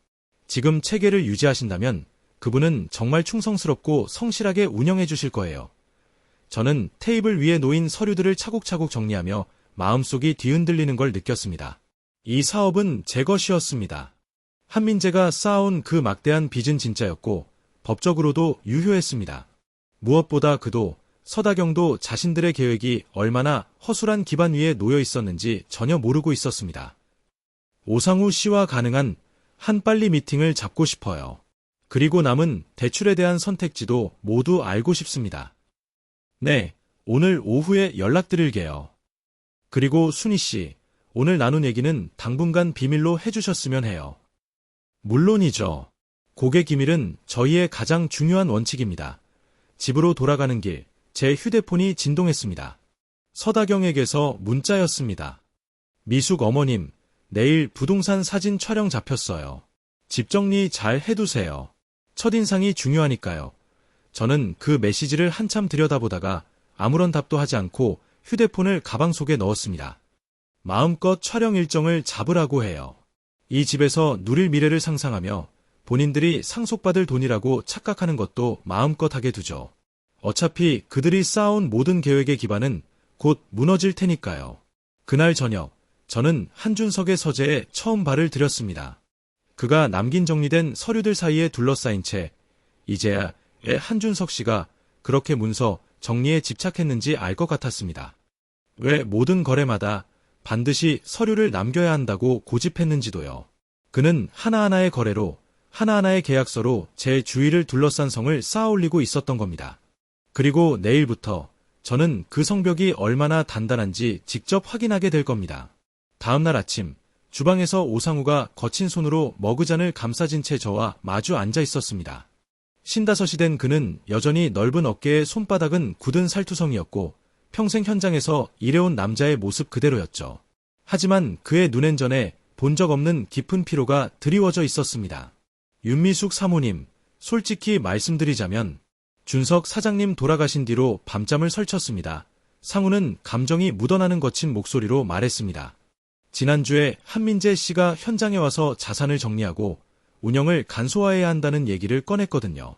Speaker 1: 지금 체계를 유지하신다면 그분은 정말 충성스럽고 성실하게 운영해 주실 거예요. 저는 테이블 위에 놓인 서류들을 차곡차곡 정리하며 마음속이 뒤흔들리는 걸 느꼈습니다. 이 사업은 제 것이었습니다. 한민재가 쌓아온 그 막대한 빚은 진짜였고 법적으로도 유효했습니다. 무엇보다 그도 서다경도 자신들의 계획이 얼마나 허술한 기반 위에 놓여 있었는지 전혀 모르고 있었습니다. 오상우 씨와 가능한 한빨리 미팅을 잡고 싶어요. 그리고 남은 대출에 대한 선택지도 모두 알고 싶습니다. 네, 오늘 오후에 연락드릴게요. 그리고 순희 씨, 오늘 나눈 얘기는 당분간 비밀로 해주셨으면 해요. 물론이죠. 고객 기밀은 저희의 가장 중요한 원칙입니다. 집으로 돌아가는 길, 제 휴대폰이 진동했습니다. 서다경에게서 문자였습니다. 미숙 어머님, 내일 부동산 사진 촬영 잡혔어요. 집 정리 잘 해두세요. 첫인상이 중요하니까요. 저는 그 메시지를 한참 들여다보다가 아무런 답도 하지 않고 휴대폰을 가방 속에 넣었습니다. 마음껏 촬영 일정을 잡으라고 해요. 이 집에서 누릴 미래를 상상하며 본인들이 상속받을 돈이라고 착각하는 것도 마음껏 하게 두죠. 어차피 그들이 쌓아온 모든 계획의 기반은 곧 무너질 테니까요. 그날 저녁, 저는 한준석의 서재에 처음 발을 들였습니다. 그가 남긴 정리된 서류들 사이에 둘러싸인 채 이제야 왜 한준석 씨가 그렇게 문서 정리에 집착했는지 알 것 같았습니다. 왜 모든 거래마다 반드시 서류를 남겨야 한다고 고집했는지도요. 그는 하나하나의 거래로, 하나하나의 계약서로 제 주위를 둘러싼 성을 쌓아올리고 있었던 겁니다. 그리고 내일부터 저는 그 성벽이 얼마나 단단한지 직접 확인하게 될 겁니다. 다음날 아침, 주방에서 오상우가 거친 손으로 머그잔을 감싸진 채 저와 마주 앉아 있었습니다. 50이 된 그는 여전히 넓은 어깨에 손바닥은 굳은 살투성이었고 평생 현장에서 일해온 남자의 모습 그대로였죠. 하지만 그의 눈엔 전에 본 적 없는 깊은 피로가 드리워져 있었습니다. 윤미숙 사모님, 솔직히 말씀드리자면 준석 사장님 돌아가신 뒤로 밤잠을 설쳤습니다. 상우는 감정이 묻어나는 거친 목소리로 말했습니다. 지난주에 한민재 씨가 현장에 와서 자산을 정리하고 운영을 간소화해야 한다는 얘기를 꺼냈거든요.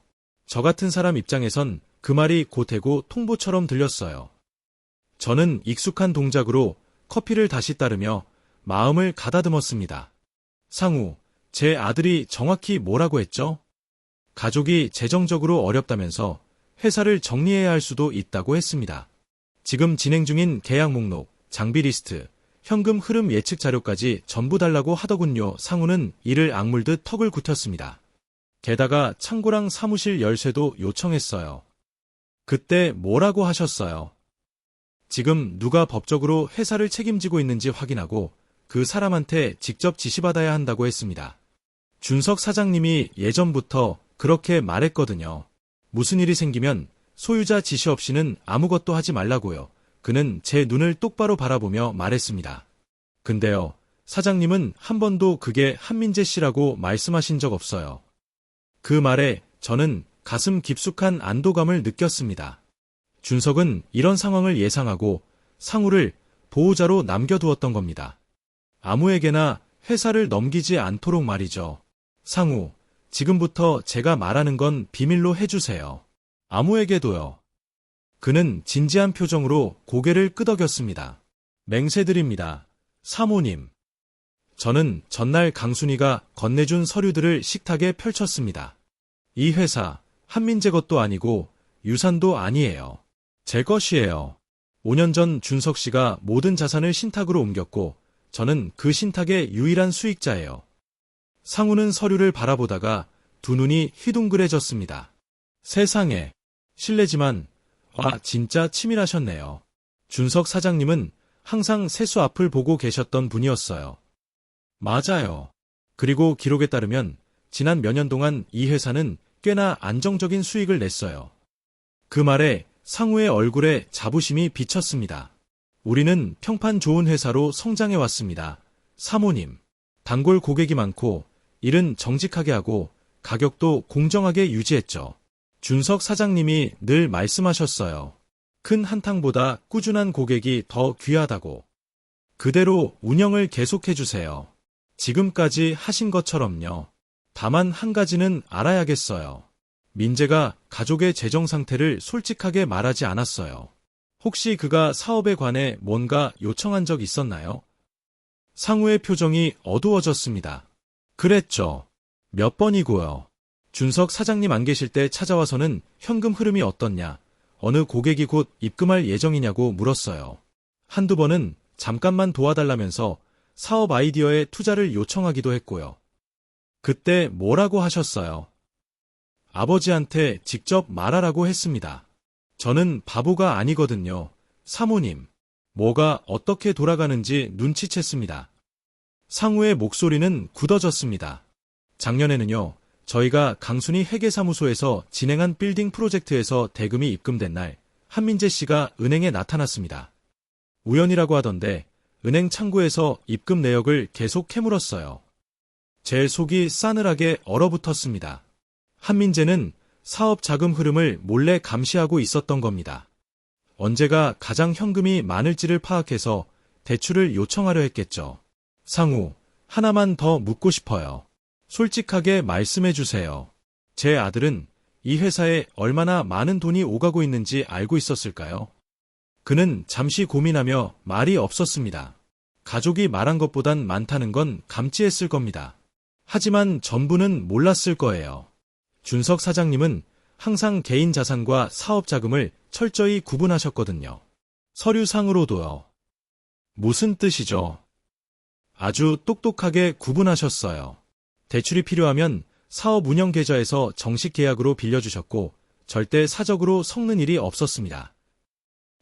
Speaker 1: 저 같은 사람 입장에선 그 말이 고태고 통보처럼 들렸어요. 저는 익숙한 동작으로 커피를 다시 따르며 마음을 가다듬었습니다. 상우, 제 아들이 정확히 뭐라고 했죠? 가족이 재정적으로 어렵다면서 회사를 정리해야 할 수도 있다고 했습니다. 지금 진행 중인 계약 목록, 장비 리스트, 현금 흐름 예측 자료까지 전부 달라고 하더군요. 상우는 이를 악물듯 턱을 굽혔습니다. 게다가 창고랑 사무실 열쇠도 요청했어요. 그때 뭐라고 하셨어요? 지금 누가 법적으로 회사를 책임지고 있는지 확인하고 그 사람한테 직접 지시받아야 한다고 했습니다. 준석 사장님이 예전부터 그렇게 말했거든요. 무슨 일이 생기면 소유자 지시 없이는 아무것도 하지 말라고요. 그는 제 눈을 똑바로 바라보며 말했습니다. 근데요, 사장님은 한 번도 그게 한민재 씨라고 말씀하신 적 없어요. 그 말에 저는 가슴 깊숙한 안도감을 느꼈습니다. 준석은 이런 상황을 예상하고 상우를 보호자로 남겨두었던 겁니다. 아무에게나 회사를 넘기지 않도록 말이죠. 상우, 지금부터 제가 말하는 건 비밀로 해주세요. 아무에게도요. 그는 진지한 표정으로 고개를 끄덕였습니다. 맹세드립니다. 사모님. 저는 전날 강순이가 건네준 서류들을 식탁에 펼쳤습니다. 이 회사, 한민재 것도 아니고 유산도 아니에요. 제 것이에요. 5년 전 준석 씨가 모든 자산을 신탁으로 옮겼고 저는 그 신탁의 유일한 수익자예요. 상우는 서류를 바라보다가 두 눈이 휘둥그레졌습니다. 세상에. 실례지만 와, 진짜 치밀하셨네요. 준석 사장님은 항상 세수 앞을 보고 계셨던 분이었어요. 맞아요. 그리고 기록에 따르면 지난 몇 년 동안 이 회사는 꽤나 안정적인 수익을 냈어요. 그 말에 상우의 얼굴에 자부심이 비쳤습니다. 우리는 평판 좋은 회사로 성장해 왔습니다. 사모님. 단골 고객이 많고 일은 정직하게 하고 가격도 공정하게 유지했죠. 준석 사장님이 늘 말씀하셨어요. 큰 한탕보다 꾸준한 고객이 더 귀하다고. 그대로 운영을 계속해주세요. 지금까지 하신 것처럼요. 다만 한 가지는 알아야겠어요. 민재가 가족의 재정 상태를 솔직하게 말하지 않았어요. 혹시 그가 사업에 관해 뭔가 요청한 적 있었나요? 상우의 표정이 어두워졌습니다. 그랬죠. 몇 번이고요. 준석 사장님 안 계실 때 찾아와서는 현금 흐름이 어떻냐, 어느 고객이 곧 입금할 예정이냐고 물었어요. 한두 번은 잠깐만 도와달라면서 사업 아이디어에 투자를 요청하기도 했고요. 그때 뭐라고 하셨어요? 아버지한테 직접 말하라고 했습니다. 저는 바보가 아니거든요. 사모님. 뭐가 어떻게 돌아가는지 눈치챘습니다. 상우의 목소리는 굳어졌습니다. 작년에는요, 저희가 강순이 회계사무소에서 진행한 빌딩 프로젝트에서 대금이 입금된 날, 한민재 씨가 은행에 나타났습니다. 우연이라고 하던데 은행 창구에서 입금 내역을 계속 캐물었어요. 제 속이 싸늘하게 얼어붙었습니다. 한민재는 사업 자금 흐름을 몰래 감시하고 있었던 겁니다. 언제가 가장 현금이 많을지를 파악해서 대출을 요청하려 했겠죠. 상우, 하나만 더 묻고 싶어요. 솔직하게 말씀해 주세요. 제 아들은 이 회사에 얼마나 많은 돈이 오가고 있는지 알고 있었을까요? 그는 잠시 고민하며 말이 없었습니다. 가족이 말한 것보단 많다는 건 감지했을 겁니다. 하지만 전부는 몰랐을 거예요. 준석 사장님은 항상 개인 자산과 사업 자금을 철저히 구분하셨거든요. 서류상으로도요. 무슨 뜻이죠? 아주 똑똑하게 구분하셨어요. 대출이 필요하면 사업 운영 계좌에서 정식 계약으로 빌려주셨고 절대 사적으로 섞는 일이 없었습니다.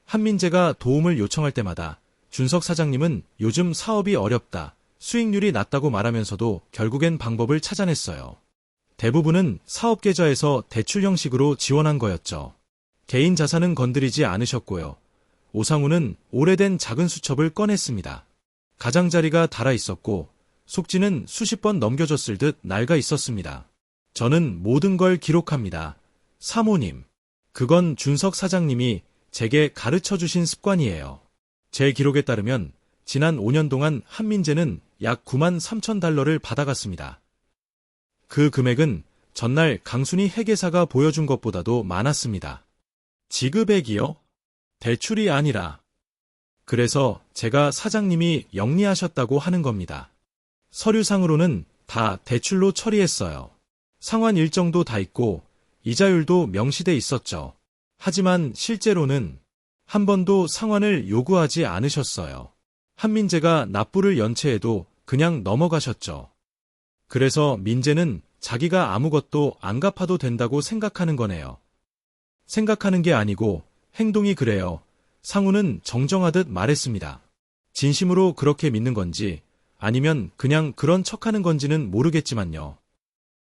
Speaker 1: 한민재가 도움을 요청할 때마다 준석 사장님은 요즘 사업이 어렵다, 수익률이 낮다고 말하면서도 결국엔 방법을 찾아냈어요. 대부분은 사업 계좌에서 대출 형식으로 지원한 거였죠. 개인 자산은 건드리지 않으셨고요. 오상우는 오래된 작은 수첩을 꺼냈습니다. 가장자리가 달아 있었고 속지는 수십 번 넘겨줬을 듯 낡아 있었습니다. 저는 모든 걸 기록합니다. 사모님. 그건 준석 사장님이 제게 가르쳐 주신 습관이에요. 제 기록에 따르면 지난 5년 동안 한민재는 약 9만 3천 달러를 받아갔습니다. 그 금액은 전날 강순희 회계사가 보여준 것보다도 많았습니다. 지급액이요? 대출이 아니라. 그래서 제가 사장님이 영리하셨다고 하는 겁니다. 서류상으로는 다 대출로 처리했어요. 상환 일정도 다 있고 이자율도 명시돼 있었죠. 하지만 실제로는 한 번도 상환을 요구하지 않으셨어요. 한민재가 납부를 연체해도 그냥 넘어가셨죠. 그래서 민재는 자기가 아무것도 안 갚아도 된다고 생각하는 거네요. 생각하는 게 아니고 행동이 그래요. 상우는 정정하듯 말했습니다. 진심으로 그렇게 믿는 건지 아니면 그냥 그런 척하는 건지는 모르겠지만요.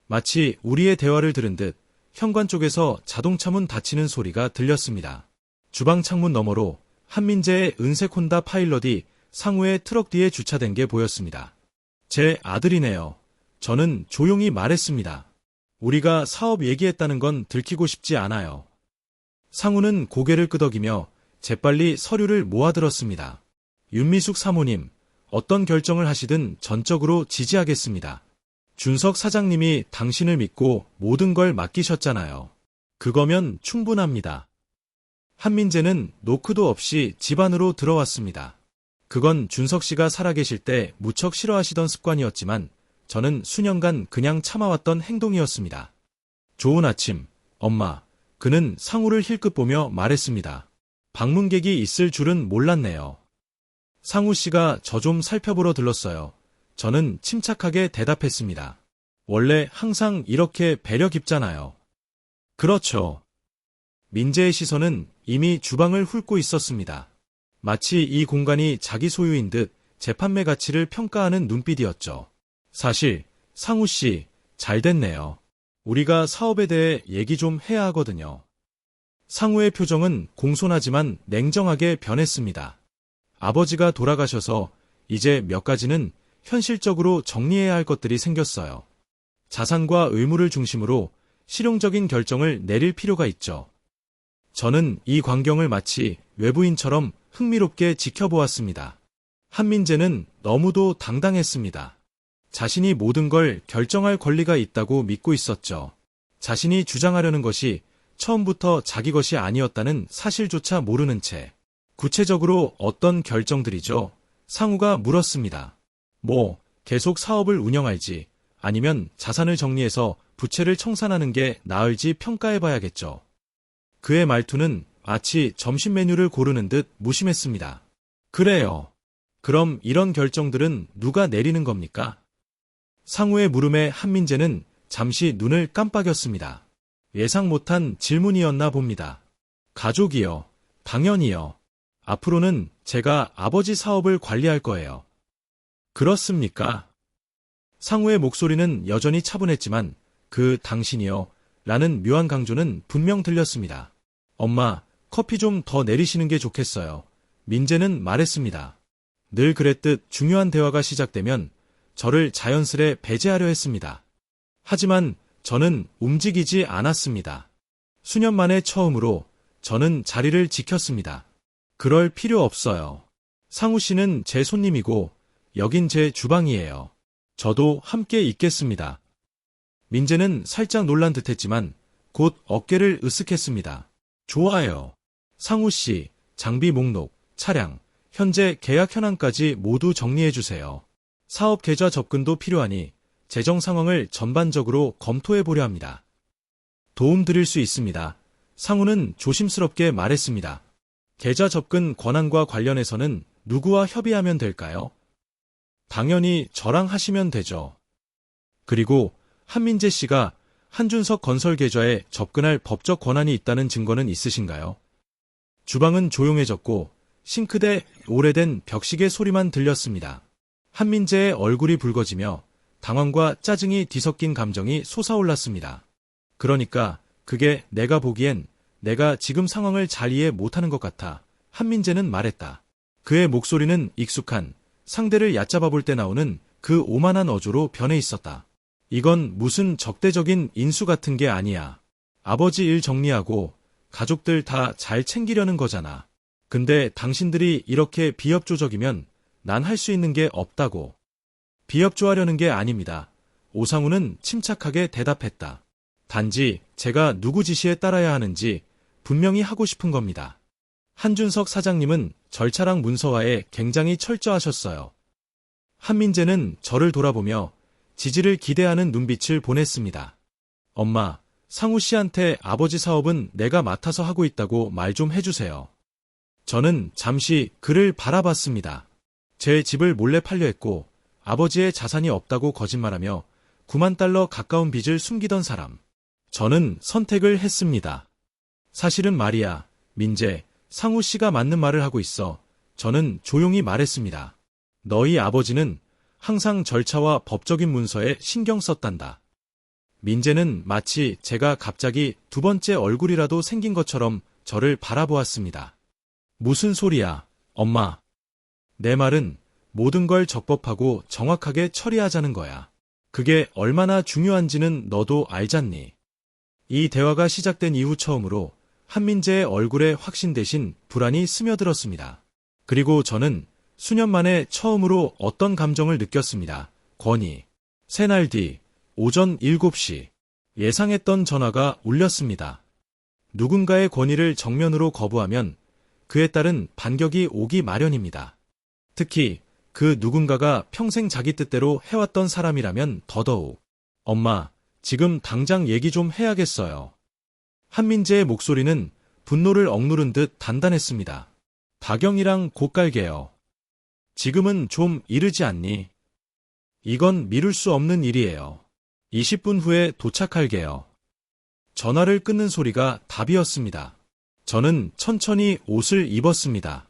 Speaker 1: 마치 우리의 대화를 들은 듯 현관 쪽에서 자동차 문 닫히는 소리가 들렸습니다. 주방 창문 너머로 한민재의 은색 혼다 파일럿이 상우의 트럭 뒤에 주차된 게 보였습니다. 제 아들이네요. 저는 조용히 말했습니다. 우리가 사업 얘기했다는 건 들키고 싶지 않아요. 상우는 고개를 끄덕이며 재빨리 서류를 모아들었습니다. 윤미숙 사모님, 어떤 결정을 하시든 전적으로 지지하겠습니다. 준석 사장님이 당신을 믿고 모든 걸 맡기셨잖아요. 그거면 충분합니다. 한민재는 노크도 없이 집 안으로 들어왔습니다. 그건 준석 씨가 살아계실 때 무척 싫어하시던 습관이었지만 저는 수년간 그냥 참아왔던 행동이었습니다. 좋은 아침, 엄마. 그는 상우를 힐끗 보며 말했습니다. 방문객이 있을 줄은 몰랐네요. 상우 씨가 저 좀 살펴보러 들렀어요. 저는 침착하게 대답했습니다. 원래 항상 이렇게 배려 깊잖아요. 그렇죠. 민재의 시선은 이미 주방을 훑고 있었습니다. 마치 이 공간이 자기 소유인 듯 재판매 가치를 평가하는 눈빛이었죠. 사실 상우 씨, 잘 됐네요. 우리가 사업에 대해 얘기 좀 해야 하거든요. 상우의 표정은 공손하지만 냉정하게 변했습니다. 아버지가 돌아가셔서 이제 몇 가지는 현실적으로 정리해야 할 것들이 생겼어요. 자산과 의무를 중심으로 실용적인 결정을 내릴 필요가 있죠. 저는 이 광경을 마치 외부인처럼 흥미롭게 지켜보았습니다. 한민재는 너무도 당당했습니다. 자신이 모든 걸 결정할 권리가 있다고 믿고 있었죠. 자신이 주장하려는 것이 처음부터 자기 것이 아니었다는 사실조차 모르는 채. 구체적으로 어떤 결정들이죠? 상우가 물었습니다. 계속 사업을 운영할지 아니면 자산을 정리해서 부채를 청산하는 게 나을지 평가해봐야겠죠. 그의 말투는 마치 점심 메뉴를 고르는 듯 무심했습니다. 그래요. 그럼 이런 결정들은 누가 내리는 겁니까? 상우의 물음에 한민재는 잠시 눈을 깜빡였습니다. 예상 못한 질문이었나 봅니다. 가족이요. 당연히요. 앞으로는 제가 아버지 사업을 관리할 거예요. 그렇습니까? 상우의 목소리는 여전히 차분했지만 그 당신이요 라는 묘한 강조는 분명 들렸습니다. 엄마, 커피 좀 더 내리시는 게 좋겠어요. 민재는 말했습니다. 늘 그랬듯 중요한 대화가 시작되면 저를 자연스레 배제하려 했습니다. 하지만 저는 움직이지 않았습니다. 수년 만에 처음으로 저는 자리를 지켰습니다. 그럴 필요 없어요. 상우 씨는 제 손님이고 여긴 제 주방이에요. 저도 함께 있겠습니다. 민재는 살짝 놀란 듯했지만 곧 어깨를 으쓱했습니다. 좋아요. 상우 씨, 장비 목록, 차량, 현재 계약 현황까지 모두 정리해 주세요. 사업 계좌 접근도 필요하니 재정 상황을 전반적으로 검토해 보려 합니다. 도움 드릴 수 있습니다. 상우는 조심스럽게 말했습니다. 계좌 접근 권한과 관련해서는 누구와 협의하면 될까요? 당연히 저랑 하시면 되죠. 그리고 한민재 씨가 한준석 건설 계좌에 접근할 법적 권한이 있다는 증거는 있으신가요? 주방은 조용해졌고 싱크대 오래된 벽시계 소리만 들렸습니다. 한민재의 얼굴이 붉어지며 당황과 짜증이 뒤섞인 감정이 솟아올랐습니다. 그러니까 그게 내가 보기엔 내가 지금 상황을 잘 이해 못하는 것 같아. 한민재는 말했다. 그의 목소리는 익숙한 상대를 얕잡아 볼 때 나오는 그 오만한 어조로 변해 있었다. 이건 무슨 적대적인 인수 같은 게 아니야. 아버지 일 정리하고 가족들 다 잘 챙기려는 거잖아. 근데 당신들이 이렇게 비협조적이면 난 할 수 있는 게 없다고. 비협조하려는 게 아닙니다. 오상우는 침착하게 대답했다. 단지 제가 누구 지시에 따라야 하는지 분명히 하고 싶은 겁니다. 한준석 사장님은 절차랑 문서화에 굉장히 철저하셨어요. 한민재는 저를 돌아보며 지지를 기대하는 눈빛을 보냈습니다. 엄마, 상우 씨한테 아버지 사업은 내가 맡아서 하고 있다고 말 좀 해주세요. 저는 잠시 그를 바라봤습니다. 제 집을 몰래 팔려 했고 아버지의 자산이 없다고 거짓말하며 9만 달러 가까운 빚을 숨기던 사람. 저는 선택을 했습니다. 사실은 말이야, 민재, 상우 씨가 맞는 말을 하고 있어. 저는 조용히 말했습니다. 너희 아버지는 항상 절차와 법적인 문서에 신경 썼단다. 민재는 마치 제가 갑자기 두 번째 얼굴이라도 생긴 것처럼 저를 바라보았습니다. 무슨 소리야, 엄마. 내 말은 모든 걸 적법하고 정확하게 처리하자는 거야. 그게 얼마나 중요한지는 너도 알잖니. 이 대화가 시작된 이후 처음으로 한민재의 얼굴에 확신 대신 불안이 스며들었습니다. 그리고 저는 수년 만에 처음으로 어떤 감정을 느꼈습니다. 권위. 새날 뒤 오전 7시 예상했던 전화가 울렸습니다. 누군가의 권위를 정면으로 거부하면 그에 따른 반격이 오기 마련입니다. 특히 그 누군가가 평생 자기 뜻대로 해왔던 사람이라면 더더욱. 엄마, 지금 당장 얘기 좀 해야겠어요. 한민재의 목소리는 분노를 억누른 듯 단단했습니다. 다경이랑 곧갈게요. 지금은 좀 이르지 않니? 이건 미룰 수 없는 일이에요. 20분 후에 도착할게요. 전화를 끊는 소리가 답이었습니다. 저는 천천히 옷을 입었습니다.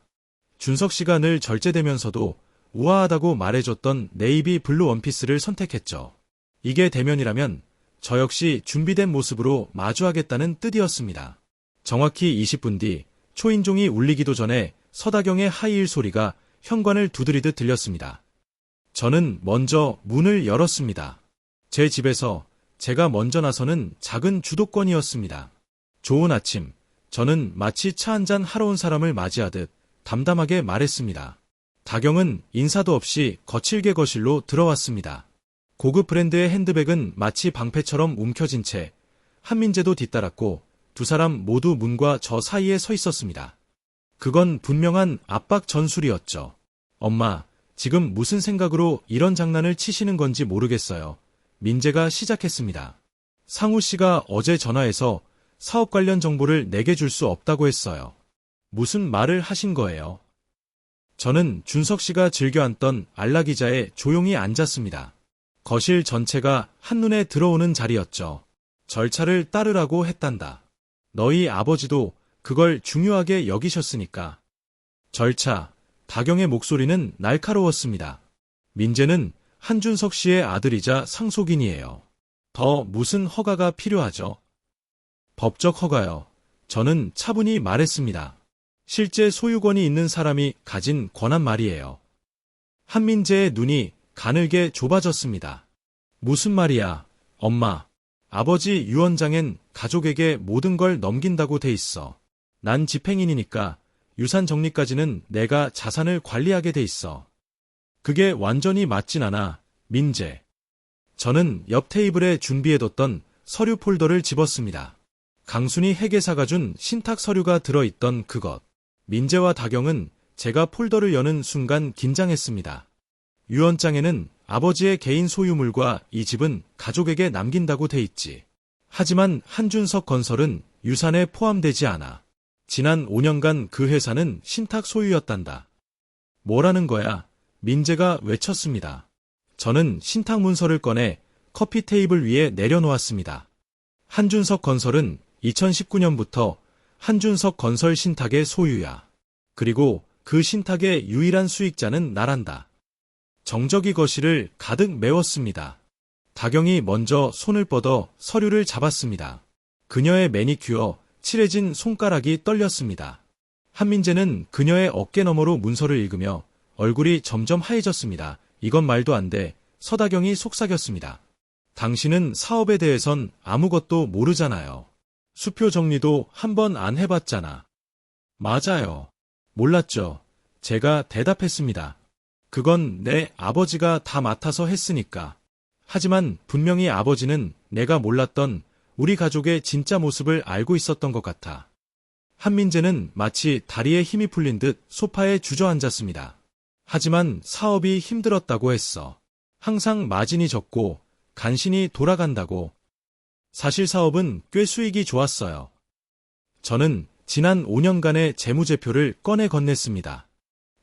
Speaker 1: 준석 씨가 늘 절제되면서도 우아하다고 말해줬던 네이비 블루 원피스를 선택했죠. 이게 대면이라면 저 역시 준비된 모습으로 마주하겠다는 뜻이었습니다. 정확히 20분 뒤 초인종이 울리기도 전에 서다경의 하이힐 소리가 현관을 두드리듯 들렸습니다. 저는 먼저 문을 열었습니다. 제 집에서 제가 먼저 나서는 작은 주도권이었습니다. 좋은 아침, 저는 마치 차 한잔 하러 온 사람을 맞이하듯 담담하게 말했습니다. 다경은 인사도 없이 거칠게 거실로 들어왔습니다. 고급 브랜드의 핸드백은 마치 방패처럼 움켜진 채 한민재도 뒤따랐고 두 사람 모두 문과 저 사이에 서 있었습니다. 그건 분명한 압박 전술이었죠. 엄마, 지금 무슨 생각으로 이런 장난을 치시는 건지 모르겠어요. 민재가 시작했습니다. 상우 씨가 어제 전화해서 사업 관련 정보를 내게 줄 수 없다고 했어요. 무슨 말을 하신 거예요? 저는 준석 씨가 즐겨 앉던 안락의자에 조용히 앉았습니다. 거실 전체가 한눈에 들어오는 자리였죠. 절차를 따르라고 했단다. 너희 아버지도 그걸 중요하게 여기셨으니까. 절차, 다경의 목소리는 날카로웠습니다. 민재는 한준석 씨의 아들이자 상속인이에요. 더 무슨 허가가 필요하죠? 법적 허가요. 저는 차분히 말했습니다. 실제 소유권이 있는 사람이 가진 권한 말이에요. 한민재의 눈이 가늘게 좁아졌습니다. 무슨 말이야, 엄마. 아버지 유언장엔 가족에게 모든 걸 넘긴다고 돼 있어. 난 집행인이니까 유산 정리까지는 내가 자산을 관리하게 돼 있어. 그게 완전히 맞진 않아, 민재. 저는 옆 테이블에 준비해뒀던 서류 폴더를 집었습니다. 강순이 회계사가 준 신탁 서류가 들어있던 그것. 민재와 다경은 제가 폴더를 여는 순간 긴장했습니다. 유언장에는 아버지의 개인 소유물과 이 집은 가족에게 남긴다고 돼 있지. 하지만 한준석 건설은 유산에 포함되지 않아. 지난 5년간 그 회사는 신탁 소유였단다. 뭐라는 거야? 민재가 외쳤습니다. 저는 신탁 문서를 꺼내 커피 테이블 위에 내려놓았습니다. 한준석 건설은 2019년부터 한준석 건설 신탁의 소유야. 그리고 그 신탁의 유일한 수익자는 나란다. 정적이 거실을 가득 메웠습니다. 다경이 먼저 손을 뻗어 서류를 잡았습니다. 그녀의 매니큐어, 칠해진 손가락이 떨렸습니다. 한민재는 그녀의 어깨 너머로 문서를 읽으며 얼굴이 점점 하얘졌습니다. 이건 말도 안 돼. 서다경이 속삭였습니다. 당신은 사업에 대해선 아무것도 모르잖아요. 수표 정리도 한 번 안 해봤잖아. 맞아요. 몰랐죠. 제가 대답했습니다. 그건 내 아버지가 다 맡아서 했으니까. 하지만 분명히 아버지는 내가 몰랐던 우리 가족의 진짜 모습을 알고 있었던 것 같아. 한민재는 마치 다리에 힘이 풀린 듯 소파에 주저앉았습니다. 하지만 사업이 힘들었다고 했어. 항상 마진이 적고 간신히 돌아간다고. 사실 사업은 꽤 수익이 좋았어요. 저는 지난 5년간의 재무제표를 꺼내 건넸습니다.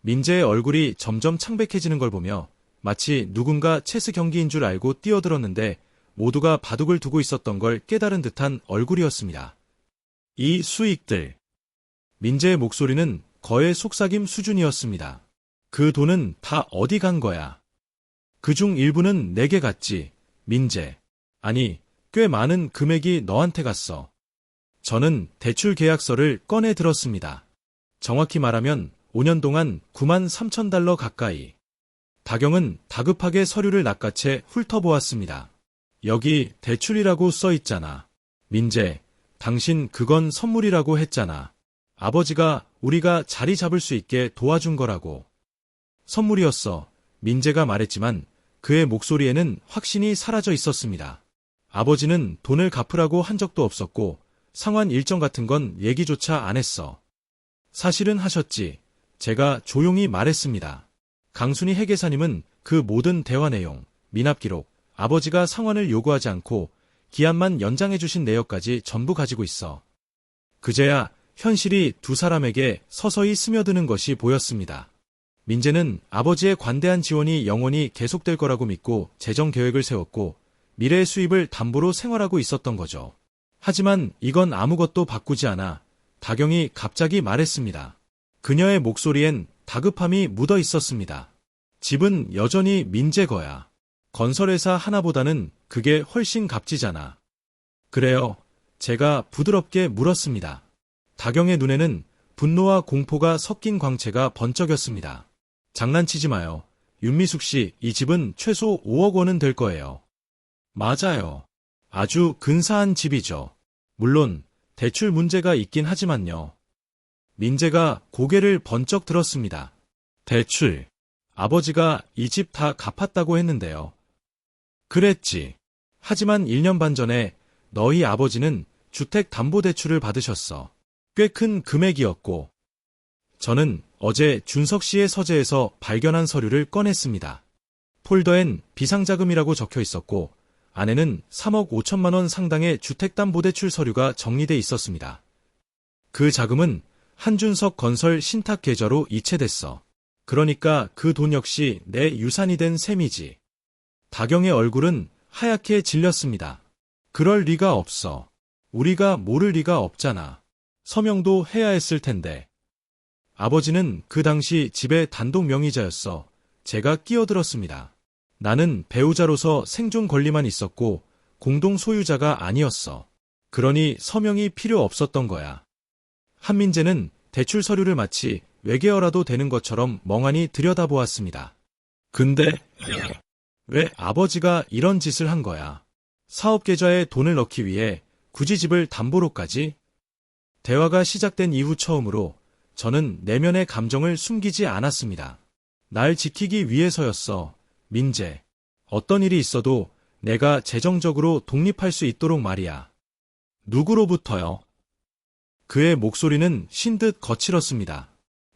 Speaker 1: 민재의 얼굴이 점점 창백해지는 걸 보며 마치 누군가 체스 경기인 줄 알고 뛰어들었는데 모두가 바둑을 두고 있었던 걸 깨달은 듯한 얼굴이었습니다. 이 수익들. 민재의 목소리는 거의 속삭임 수준이었습니다. 그 돈은 다 어디 간 거야? 그중 일부는 내게 갔지, 민재. 아니, 꽤 많은 금액이 너한테 갔어. 저는 대출 계약서를 꺼내 들었습니다. 정확히 말하면 5년 동안 9만 3천 달러 가까이. 다경은 다급하게 서류를 낚아채 훑어보았습니다. 여기 대출이라고 써 있잖아. 민재, 당신 그건 선물이라고 했잖아. 아버지가 우리가 자리 잡을 수 있게 도와준 거라고. 선물이었어. 민재가 말했지만 그의 목소리에는 확신이 사라져 있었습니다. 아버지는 돈을 갚으라고 한 적도 없었고 상환 일정 같은 건 얘기조차 안 했어. 사실은 하셨지. 제가 조용히 말했습니다. 강순희 회계사님은 그 모든 대화 내용, 미납 기록, 아버지가 상환을 요구하지 않고 기한만 연장해 주신 내역까지 전부 가지고 있어. 그제야 현실이 두 사람에게 서서히 스며드는 것이 보였습니다. 민재는 아버지의 관대한 지원이 영원히 계속될 거라고 믿고 재정 계획을 세웠고 미래의 수입을 담보로 생활하고 있었던 거죠. 하지만 이건 아무것도 바꾸지 않아 다경이 갑자기 말했습니다. 그녀의 목소리엔 다급함이 묻어 있었습니다. 집은 여전히 민재 거야. 건설회사 하나보다는 그게 훨씬 값지잖아. 그래요. 제가 부드럽게 물었습니다. 다경의 눈에는 분노와 공포가 섞인 광채가 번쩍였습니다. 장난치지 마요. 윤미숙 씨, 이 집은 최소 5억 원은 될 거예요. 맞아요. 아주 근사한 집이죠. 물론 대출 문제가 있긴 하지만요. 민재가 고개를 번쩍 들었습니다. 대출. 아버지가 이 집 다 갚았다고 했는데요. 그랬지. 하지만 1년 반 전에 너희 아버지는 주택담보대출을 받으셨어. 꽤 큰 금액이었고. 저는 어제 준석 씨의 서재에서 발견한 서류를 꺼냈습니다. 폴더엔 비상자금이라고 적혀 있었고 안에는 3억 5천만 원 상당의 주택담보대출 서류가 정리돼 있었습니다. 그 자금은 한준석 건설 신탁 계좌로 이체됐어. 그러니까 그 돈 역시 내 유산이 된 셈이지. 다경의 얼굴은 하얗게 질렸습니다. 그럴 리가 없어. 우리가 모를 리가 없잖아. 서명도 해야 했을 텐데. 아버지는 그 당시 집의 단독 명의자였어. 제가 끼어들었습니다. 나는 배우자로서 생존 권리만 있었고 공동 소유자가 아니었어. 그러니 서명이 필요 없었던 거야. 한민재는 대출 서류를 마치 외계어라도 되는 것처럼 멍하니 들여다보았습니다. 근데 왜 아버지가 이런 짓을 한 거야? 사업 계좌에 돈을 넣기 위해 굳이 집을 담보로까지? 대화가 시작된 이후 처음으로 저는 내면의 감정을 숨기지 않았습니다. 날 지키기 위해서였어. 민재. 어떤 일이 있어도 내가 재정적으로 독립할 수 있도록 말이야. 누구로부터요? 그의 목소리는 쉰 듯 거칠었습니다.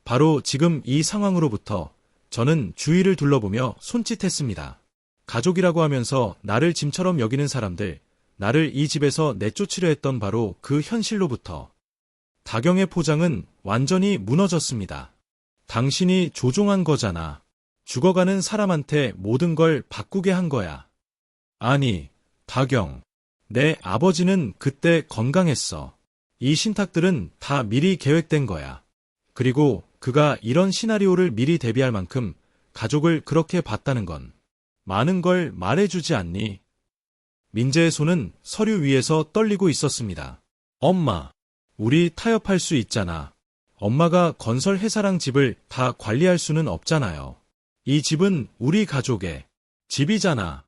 Speaker 1: 바로 지금 이 상황으로부터. 저는 주위를 둘러보며 손짓했습니다. 가족이라고 하면서 나를 짐처럼 여기는 사람들, 나를 이 집에서 내쫓으려 했던 바로 그 현실로부터. 다경의 포장은 완전히 무너졌습니다. 당신이 조종한 거잖아. 죽어가는 사람한테 모든 걸 바꾸게 한 거야. 아니, 다경. 내 아버지는 그때 건강했어. 이 신탁들은 다 미리 계획된 거야. 그리고 그가 이런 시나리오를 미리 대비할 만큼 가족을 그렇게 봤다는 건 많은 걸 말해주지 않니? 민재의 손은 서류 위에서 떨리고 있었습니다. 엄마, 우리 타협할 수 있잖아. 엄마가 건설 회사랑 집을 다 관리할 수는 없잖아요. 이 집은 우리 가족의 집이잖아.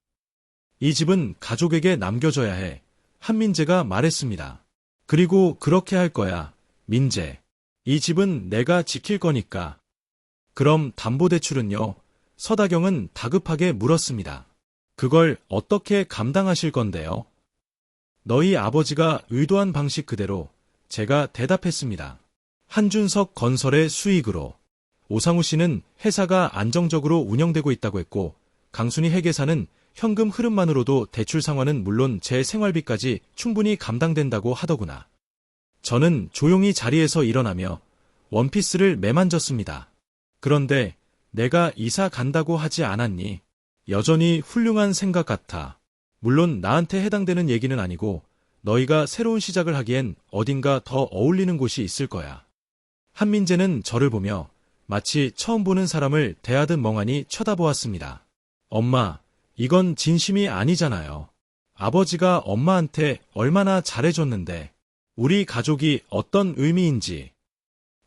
Speaker 1: 이 집은 가족에게 남겨줘야 해. 한민재가 말했습니다. 그리고 그렇게 할 거야, 민재. 이 집은 내가 지킬 거니까. 그럼 담보대출은요? 서다경은 다급하게 물었습니다. 그걸 어떻게 감당하실 건데요? 너희 아버지가 의도한 방식 그대로 제가 대답했습니다. 한준석 건설의 수익으로. 오상우 씨는 회사가 안정적으로 운영되고 있다고 했고, 강순희 회계사는 현금 흐름만으로도 대출 상환은 물론 제 생활비까지 충분히 감당된다고 하더구나. 저는 조용히 자리에서 일어나며 원피스를 매만졌습니다. 그런데 내가 이사 간다고 하지 않았니? 여전히 훌륭한 생각 같아. 물론 나한테 해당되는 얘기는 아니고 너희가 새로운 시작을 하기엔 어딘가 더 어울리는 곳이 있을 거야. 한민재는 저를 보며 마치 처음 보는 사람을 대하듯 멍하니 쳐다보았습니다. 엄마, 이건 진심이 아니잖아요. 아버지가 엄마한테 얼마나 잘해줬는데 우리 가족이 어떤 의미인지.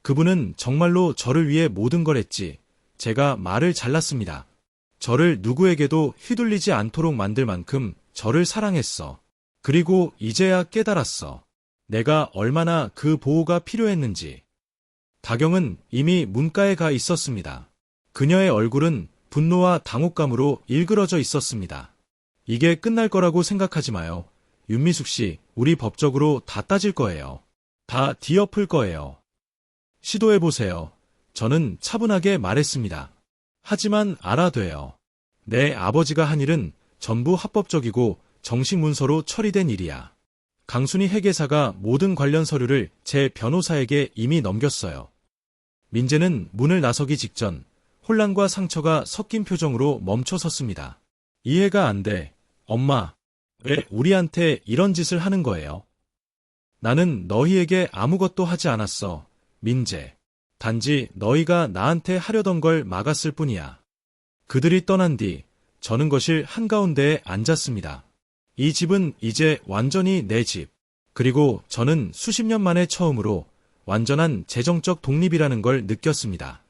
Speaker 1: 그분은 정말로 저를 위해 모든 걸 했지. 제가 말을 잘랐습니다. 저를 누구에게도 휘둘리지 않도록 만들 만큼 저를 사랑했어. 그리고 이제야 깨달았어. 내가 얼마나 그 보호가 필요했는지. 다경은 이미 문가에 가 있었습니다. 그녀의 얼굴은 분노와 당혹감으로 일그러져 있었습니다. 이게 끝날 거라고 생각하지 마요. 윤미숙 씨, 우리 법적으로 다 따질 거예요. 다 뒤엎을 거예요. 시도해보세요. 저는 차분하게 말했습니다. 하지만 알아둬요. 내 아버지가 한 일은 전부 합법적이고 정식 문서로 처리된 일이야. 강순희 회계사가 모든 관련 서류를 제 변호사에게 이미 넘겼어요. 민재는 문을 나서기 직전 혼란과 상처가 섞인 표정으로 멈춰 섰습니다. 이해가 안 돼. 엄마, 왜 우리한테 이런 짓을 하는 거예요? 나는 너희에게 아무것도 하지 않았어, 민재. 단지 너희가 나한테 하려던 걸 막았을 뿐이야. 그들이 떠난 뒤 저는 거실 한가운데에 앉았습니다. 이 집은 이제 완전히 내 집. 그리고 저는 수십 년 만에 처음으로 완전한 재정적 독립이라는 걸 느꼈습니다.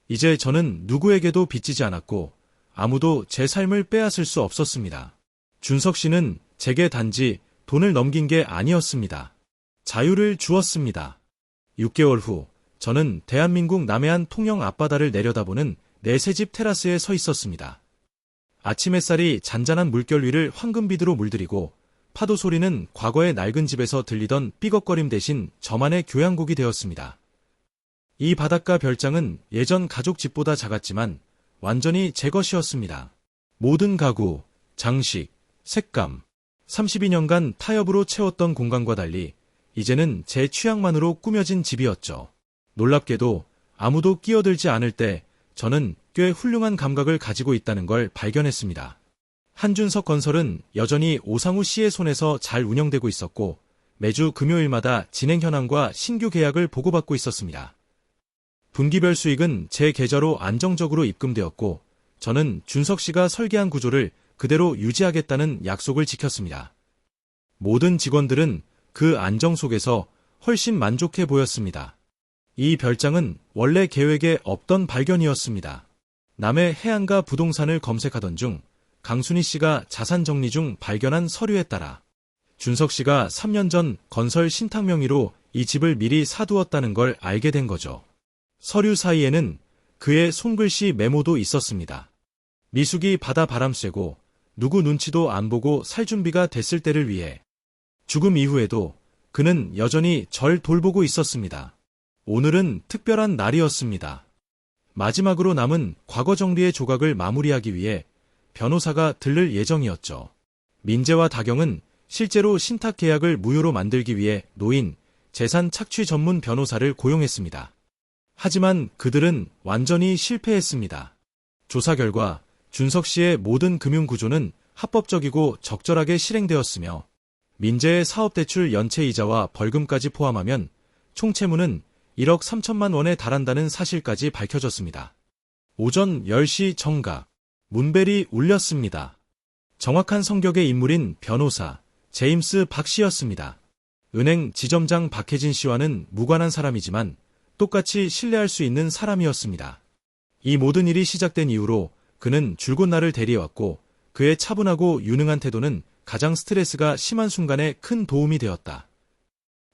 Speaker 1: 이제 저는 누구에게도 빚지지 않았고 아무도 제 삶을 빼앗을 수 없었습니다. 준석 씨는 제게 단지 돈을 넘긴 게 아니었습니다. 자유를 주었습니다. 6개월 후 저는 대한민국 남해안 통영 앞바다를 내려다보는 내 새집 테라스에 서 있었습니다. 아침 햇살이 잔잔한 물결 위를 황금비드로 물들이고 파도 소리는 과거의 낡은 집에서 들리던 삐걱거림 대신 저만의 교향곡이 되었습니다. 이 바닷가 별장은 예전 가족 집보다 작았지만 완전히 제 것이었습니다. 모든 가구, 장식, 색감, 32년간 타협으로 채웠던 공간과 달리 이제는 제 취향만으로 꾸며진 집이었죠. 놀랍게도 아무도 끼어들지 않을 때 저는 꽤 훌륭한 감각을 가지고 있다는 걸 발견했습니다. 한준석 건설은 여전히 오상우 씨의 손에서 잘 운영되고 있었고 매주 금요일마다 진행 현황과 신규 계약을 보고받고 있었습니다. 분기별 수익은 제 계좌로 안정적으로 입금되었고 저는 준석 씨가 설계한 구조를 그대로 유지하겠다는 약속을 지켰습니다. 모든 직원들은 그 안정 속에서 훨씬 만족해 보였습니다. 이 별장은 원래 계획에 없던 발견이었습니다. 남해 해안가 부동산을 검색하던 중 강순희 씨가 자산 정리 중 발견한 서류에 따라 준석 씨가 3년 전 건설 신탁 명의로 이 집을 미리 사두었다는 걸 알게 된 거죠. 서류 사이에는 그의 손글씨 메모도 있었습니다. 미숙이 바다 바람 쐬고 누구 눈치도 안 보고 살 준비가 됐을 때를 위해. 죽음 이후에도 그는 여전히 절 돌보고 있었습니다. 오늘은 특별한 날이었습니다. 마지막으로 남은 과거 정리의 조각을 마무리하기 위해 변호사가 들를 예정이었죠. 민재와 다경은 실제로 신탁 계약을 무효로 만들기 위해 노인, 재산 착취 전문 변호사를 고용했습니다. 하지만 그들은 완전히 실패했습니다. 조사 결과 준석 씨의 모든 금융 구조는 합법적이고 적절하게 실행되었으며 민재의 사업대출 연체이자와 벌금까지 포함하면 총 채무는 1억 3천만 원에 달한다는 사실까지 밝혀졌습니다. 오전 10시 정각, 문벨이 울렸습니다. 정확한 성격의 인물인 변호사 제임스 박 씨였습니다. 은행 지점장 박혜진 씨와는 무관한 사람이지만 똑같이 신뢰할 수 있는 사람이었습니다. 이 모든 일이 시작된 이후로 그는 줄곧 나를 대리해왔고 그의 차분하고 유능한 태도는 가장 스트레스가 심한 순간에 큰 도움이 되었다.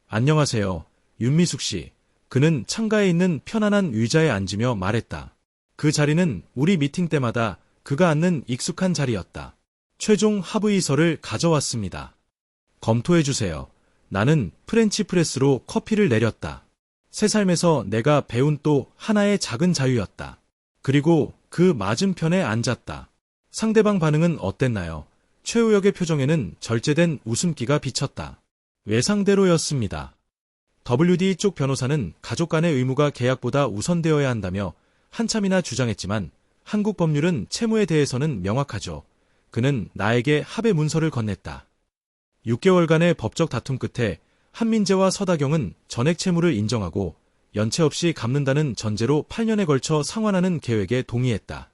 Speaker 1: 안녕하세요, 윤미숙 씨. 그는 창가에 있는 편안한 의자에 앉으며 말했다. 그 자리는 우리 미팅 때마다 그가 앉는 익숙한 자리였다. 최종 합의서를 가져왔습니다. 검토해주세요. 나는 프렌치 프레스로 커피를 내렸다. 새 삶에서 내가 배운 또 하나의 작은 자유였다. 그리고 그 맞은편에 앉았다. 상대방 반응은 어땠나요? 최우혁의 표정에는 절제된 웃음기가 비쳤다. 예상대로였습니다. WD 쪽 변호사는 가족 간의 의무가 계약보다 우선되어야 한다며 한참이나 주장했지만 한국 법률은 채무에 대해서는 명확하죠. 그는 나에게 합의 문서를 건넸다. 6개월간의 법적 다툼 끝에 한민재와 서다경은 전액 채무를 인정하고 연체 없이 갚는다는 전제로 8년에 걸쳐 상환하는 계획에 동의했다.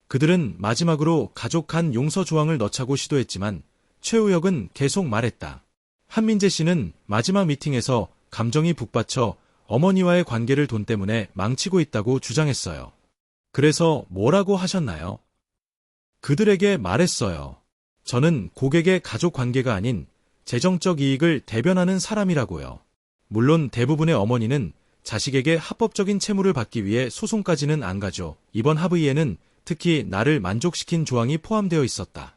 Speaker 1: 그들은 마지막으로 가족 간 용서 조항을 넣자고 시도했지만 최우혁은 계속 말했다. 한민재 씨는 마지막 미팅에서 감정이 북받쳐 어머니와의 관계를 돈 때문에 망치고 있다고 주장했어요. 그래서 뭐라고 하셨나요? 그들에게 말했어요. 저는 고객의 가족 관계가 아닌 재정적 이익을 대변하는 사람이라고요. 물론 대부분의 어머니는 자식에게 합법적인 채무를 받기 위해 소송까지는 안 가죠. 이번 합의에는 특히 나를 만족시킨 조항이 포함되어 있었다.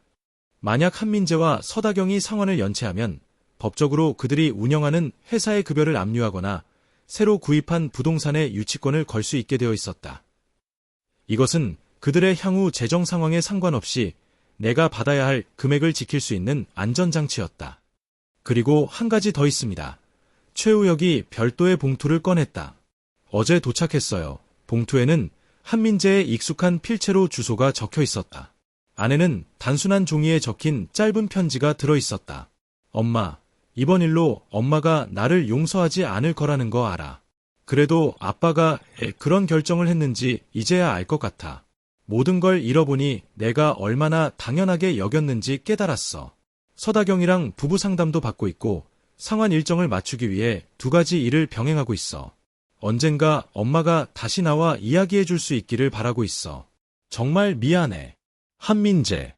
Speaker 1: 만약 한민재와 서다경이 상환을 연체하면 법적으로 그들이 운영하는 회사의 급여를 압류하거나 새로 구입한 부동산의 유치권을 걸 수 있게 되어 있었다. 이것은 그들의 향후 재정 상황에 상관없이 내가 받아야 할 금액을 지킬 수 있는 안전장치였다. 그리고 한 가지 더 있습니다. 최우혁이 별도의 봉투를 꺼냈다. 어제 도착했어요. 봉투에는 한민재의 익숙한 필체로 주소가 적혀 있었다. 안에는 단순한 종이에 적힌 짧은 편지가 들어 있었다. 엄마, 이번 일로 엄마가 나를 용서하지 않을 거라는 거 알아. 그래도 아빠가 그런 결정을 했는지 이제야 알 것 같아. 모든 걸 잃어보니 내가 얼마나 당연하게 여겼는지 깨달았어. 서다경이랑 부부 상담도 받고 있고 상환 일정을 맞추기 위해 2가지 일을 병행하고 있어. 언젠가 엄마가 다시 나와 이야기해 줄 수 있기를 바라고 있어. 정말 미안해. 한민재.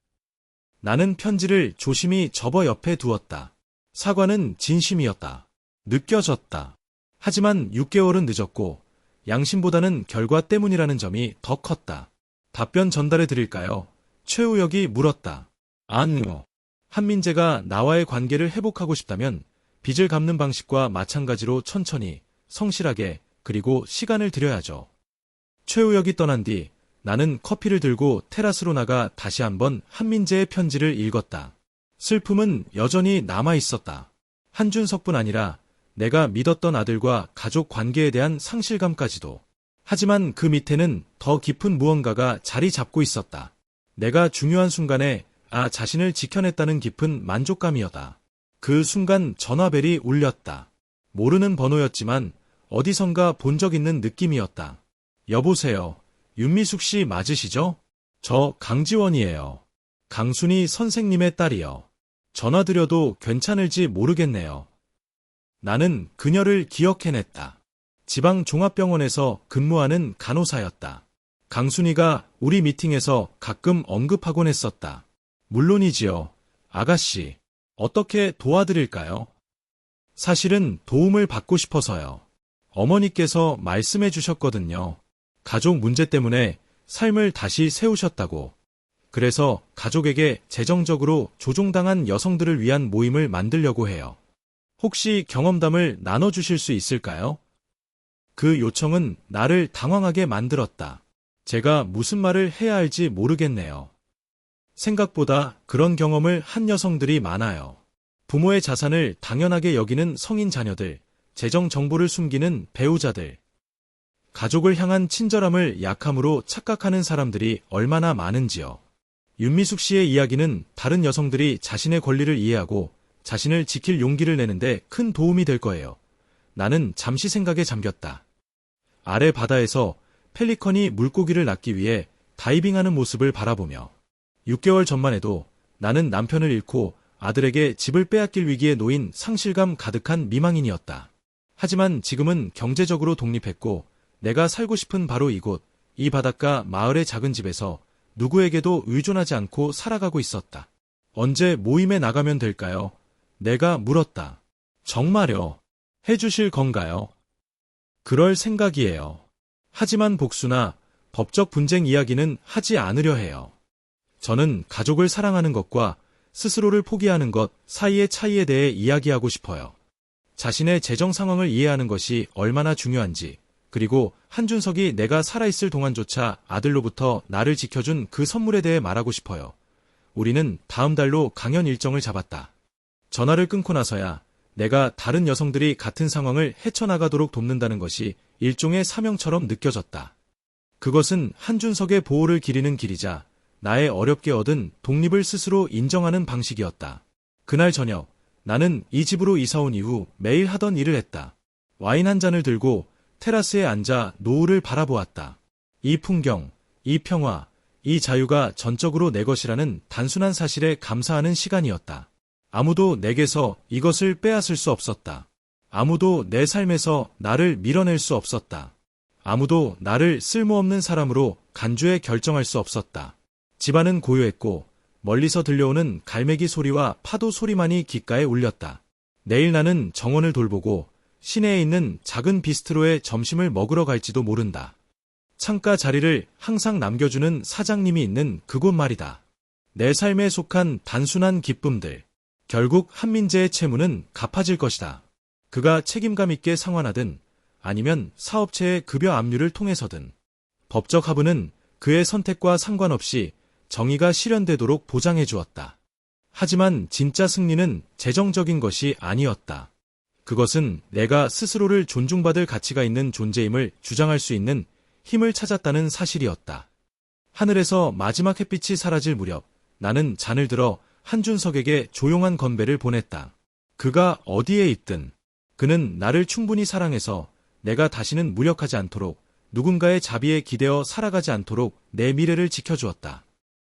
Speaker 1: 나는 편지를 조심히 접어 옆에 두었다. 사과는 진심이었다. 느껴졌다. 하지만 6개월은 늦었고 양심보다는 결과 때문이라는 점이 더 컸다. 답변 전달해 드릴까요? 최우혁이 물었다. 아니요. 한민재가 나와의 관계를 회복하고 싶다면 빚을 갚는 방식과 마찬가지로 천천히, 성실하게, 그리고 시간을 들여야죠. 최우혁이 떠난 뒤 나는 커피를 들고 테라스로 나가 다시 한번 한민재의 편지를 읽었다. 슬픔은 여전히 남아 있었다. 한준석뿐 아니라 내가 믿었던 아들과 가족 관계에 대한 상실감까지도. 하지만 그 밑에는 더 깊은 무언가가 자리 잡고 있었다. 내가 중요한 순간에 자신을 지켜냈다는 깊은 만족감이었다. 그 순간 전화벨이 울렸다. 모르는 번호였지만 어디선가 본 적 있는 느낌이었다. 여보세요. 윤미숙 씨 맞으시죠? 저 강지원이에요. 강순희 선생님의 딸이요. 전화드려도 괜찮을지 모르겠네요. 나는 그녀를 기억해냈다. 지방종합병원에서 근무하는 간호사였다. 강순희가 우리 미팅에서 가끔 언급하곤 했었다. 물론이지요. 아가씨, 어떻게 도와드릴까요? 사실은 도움을 받고 싶어서요. 어머니께서 말씀해 주셨거든요. 가족 문제 때문에 삶을 다시 세우셨다고. 그래서 가족에게 재정적으로 조종당한 여성들을 위한 모임을 만들려고 해요. 혹시 경험담을 나눠주실 수 있을까요? 그 요청은 나를 당황하게 만들었다. 제가 무슨 말을 해야 할지 모르겠네요. 생각보다 그런 경험을 한 여성들이 많아요. 부모의 자산을 당연하게 여기는 성인 자녀들, 재정 정보를 숨기는 배우자들, 가족을 향한 친절함을 약함으로 착각하는 사람들이 얼마나 많은지요. 윤미숙 씨의 이야기는 다른 여성들이 자신의 권리를 이해하고 자신을 지킬 용기를 내는데 큰 도움이 될 거예요. 나는 잠시 생각에 잠겼다. 아래 바다에서 펠리컨이 물고기를 낚기 위해 다이빙하는 모습을 바라보며 6개월 전만 해도 나는 남편을 잃고 아들에게 집을 빼앗길 위기에 놓인 상실감 가득한 미망인이었다. 하지만 지금은 경제적으로 독립했고 내가 살고 싶은 바로 이곳, 이 바닷가 마을의 작은 집에서 누구에게도 의존하지 않고 살아가고 있었다. 언제 모임에 나가면 될까요? 내가 물었다. 정말요? 해주실 건가요? 그럴 생각이에요. 하지만 복수나 법적 분쟁 이야기는 하지 않으려 해요. 저는 가족을 사랑하는 것과 스스로를 포기하는 것 사이의 차이에 대해 이야기하고 싶어요. 자신의 재정 상황을 이해하는 것이 얼마나 중요한지, 그리고 한준석이 내가 살아있을 동안조차 아들로부터 나를 지켜준 그 선물에 대해 말하고 싶어요. 우리는 다음 달로 강연 일정을 잡았다. 전화를 끊고 나서야 내가 다른 여성들이 같은 상황을 헤쳐나가도록 돕는다는 것이 일종의 사명처럼 느껴졌다. 그것은 한준석의 보호를 기리는 길이자 나의 어렵게 얻은 독립을 스스로 인정하는 방식이었다. 그날 저녁, 나는 이 집으로 이사온 이후 매일 하던 일을 했다. 와인 한 잔을 들고 테라스에 앉아 노을을 바라보았다. 이 풍경, 이 평화, 이 자유가 전적으로 내 것이라는 단순한 사실에 감사하는 시간이었다. 아무도 내게서 이것을 빼앗을 수 없었다. 아무도 내 삶에서 나를 밀어낼 수 없었다. 아무도 나를 쓸모없는 사람으로 간주해 결정할 수 없었다. 집안은 고요했고 멀리서 들려오는 갈매기 소리와 파도 소리만이 귓가에 울렸다. 내일 나는 정원을 돌보고 시내에 있는 작은 비스트로에 점심을 먹으러 갈지도 모른다. 창가 자리를 항상 남겨주는 사장님이 있는 그곳 말이다. 내 삶에 속한 단순한 기쁨들. 결국 한민재의 채무는 갚아질 것이다. 그가 책임감 있게 상환하든 아니면 사업체의 급여 압류를 통해서든 법적 하부는 그의 선택과 상관없이 정의가 실현되도록 보장해 주었다. 하지만 진짜 승리는 재정적인 것이 아니었다. 그것은 내가 스스로를 존중받을 가치가 있는 존재임을 주장할 수 있는 힘을 찾았다는 사실이었다. 하늘에서 마지막 햇빛이 사라질 무렵 나는 잔을 들어 한준석에게 조용한 건배를 보냈다. 그가 어디에 있든 그는 나를 충분히 사랑해서 내가 다시는 무력하지 않도록 누군가의 자비에 기대어 살아가지 않도록 내 미래를 지켜주었다.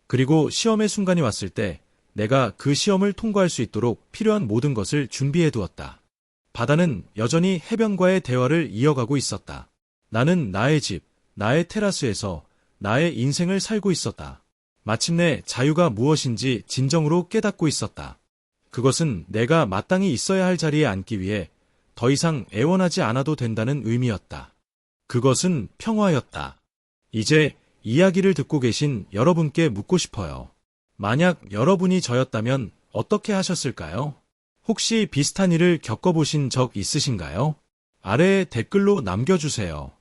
Speaker 1: 그리고 시험의 순간이 왔을 때 내가 그 시험을 통과할 수 있도록 필요한 모든 것을 준비해 두었다. 바다는 여전히 해변과의 대화를 이어가고 있었다. 나는 나의 집, 나의 테라스에서 나의 인생을 살고 있었다. 마침내 자유가 무엇인지 진정으로 깨닫고 있었다. 그것은 내가 마땅히 있어야 할 자리에 앉기 위해 더 이상 애원하지 않아도 된다는 의미였다. 그것은 평화였다. 이제 이야기를 듣고 계신 여러분께 묻고 싶어요. 만약 여러분이 저였다면 어떻게 하셨을까요? 혹시 비슷한 일을 겪어보신 적 있으신가요? 아래에 댓글로 남겨주세요.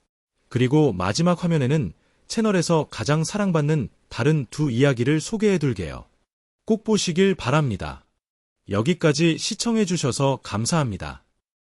Speaker 1: 그리고 마지막 화면에는 채널에서 가장 사랑받는 다른 두 이야기를 소개해둘게요. 꼭 보시길 바랍니다. 여기까지 시청해주셔서 감사합니다.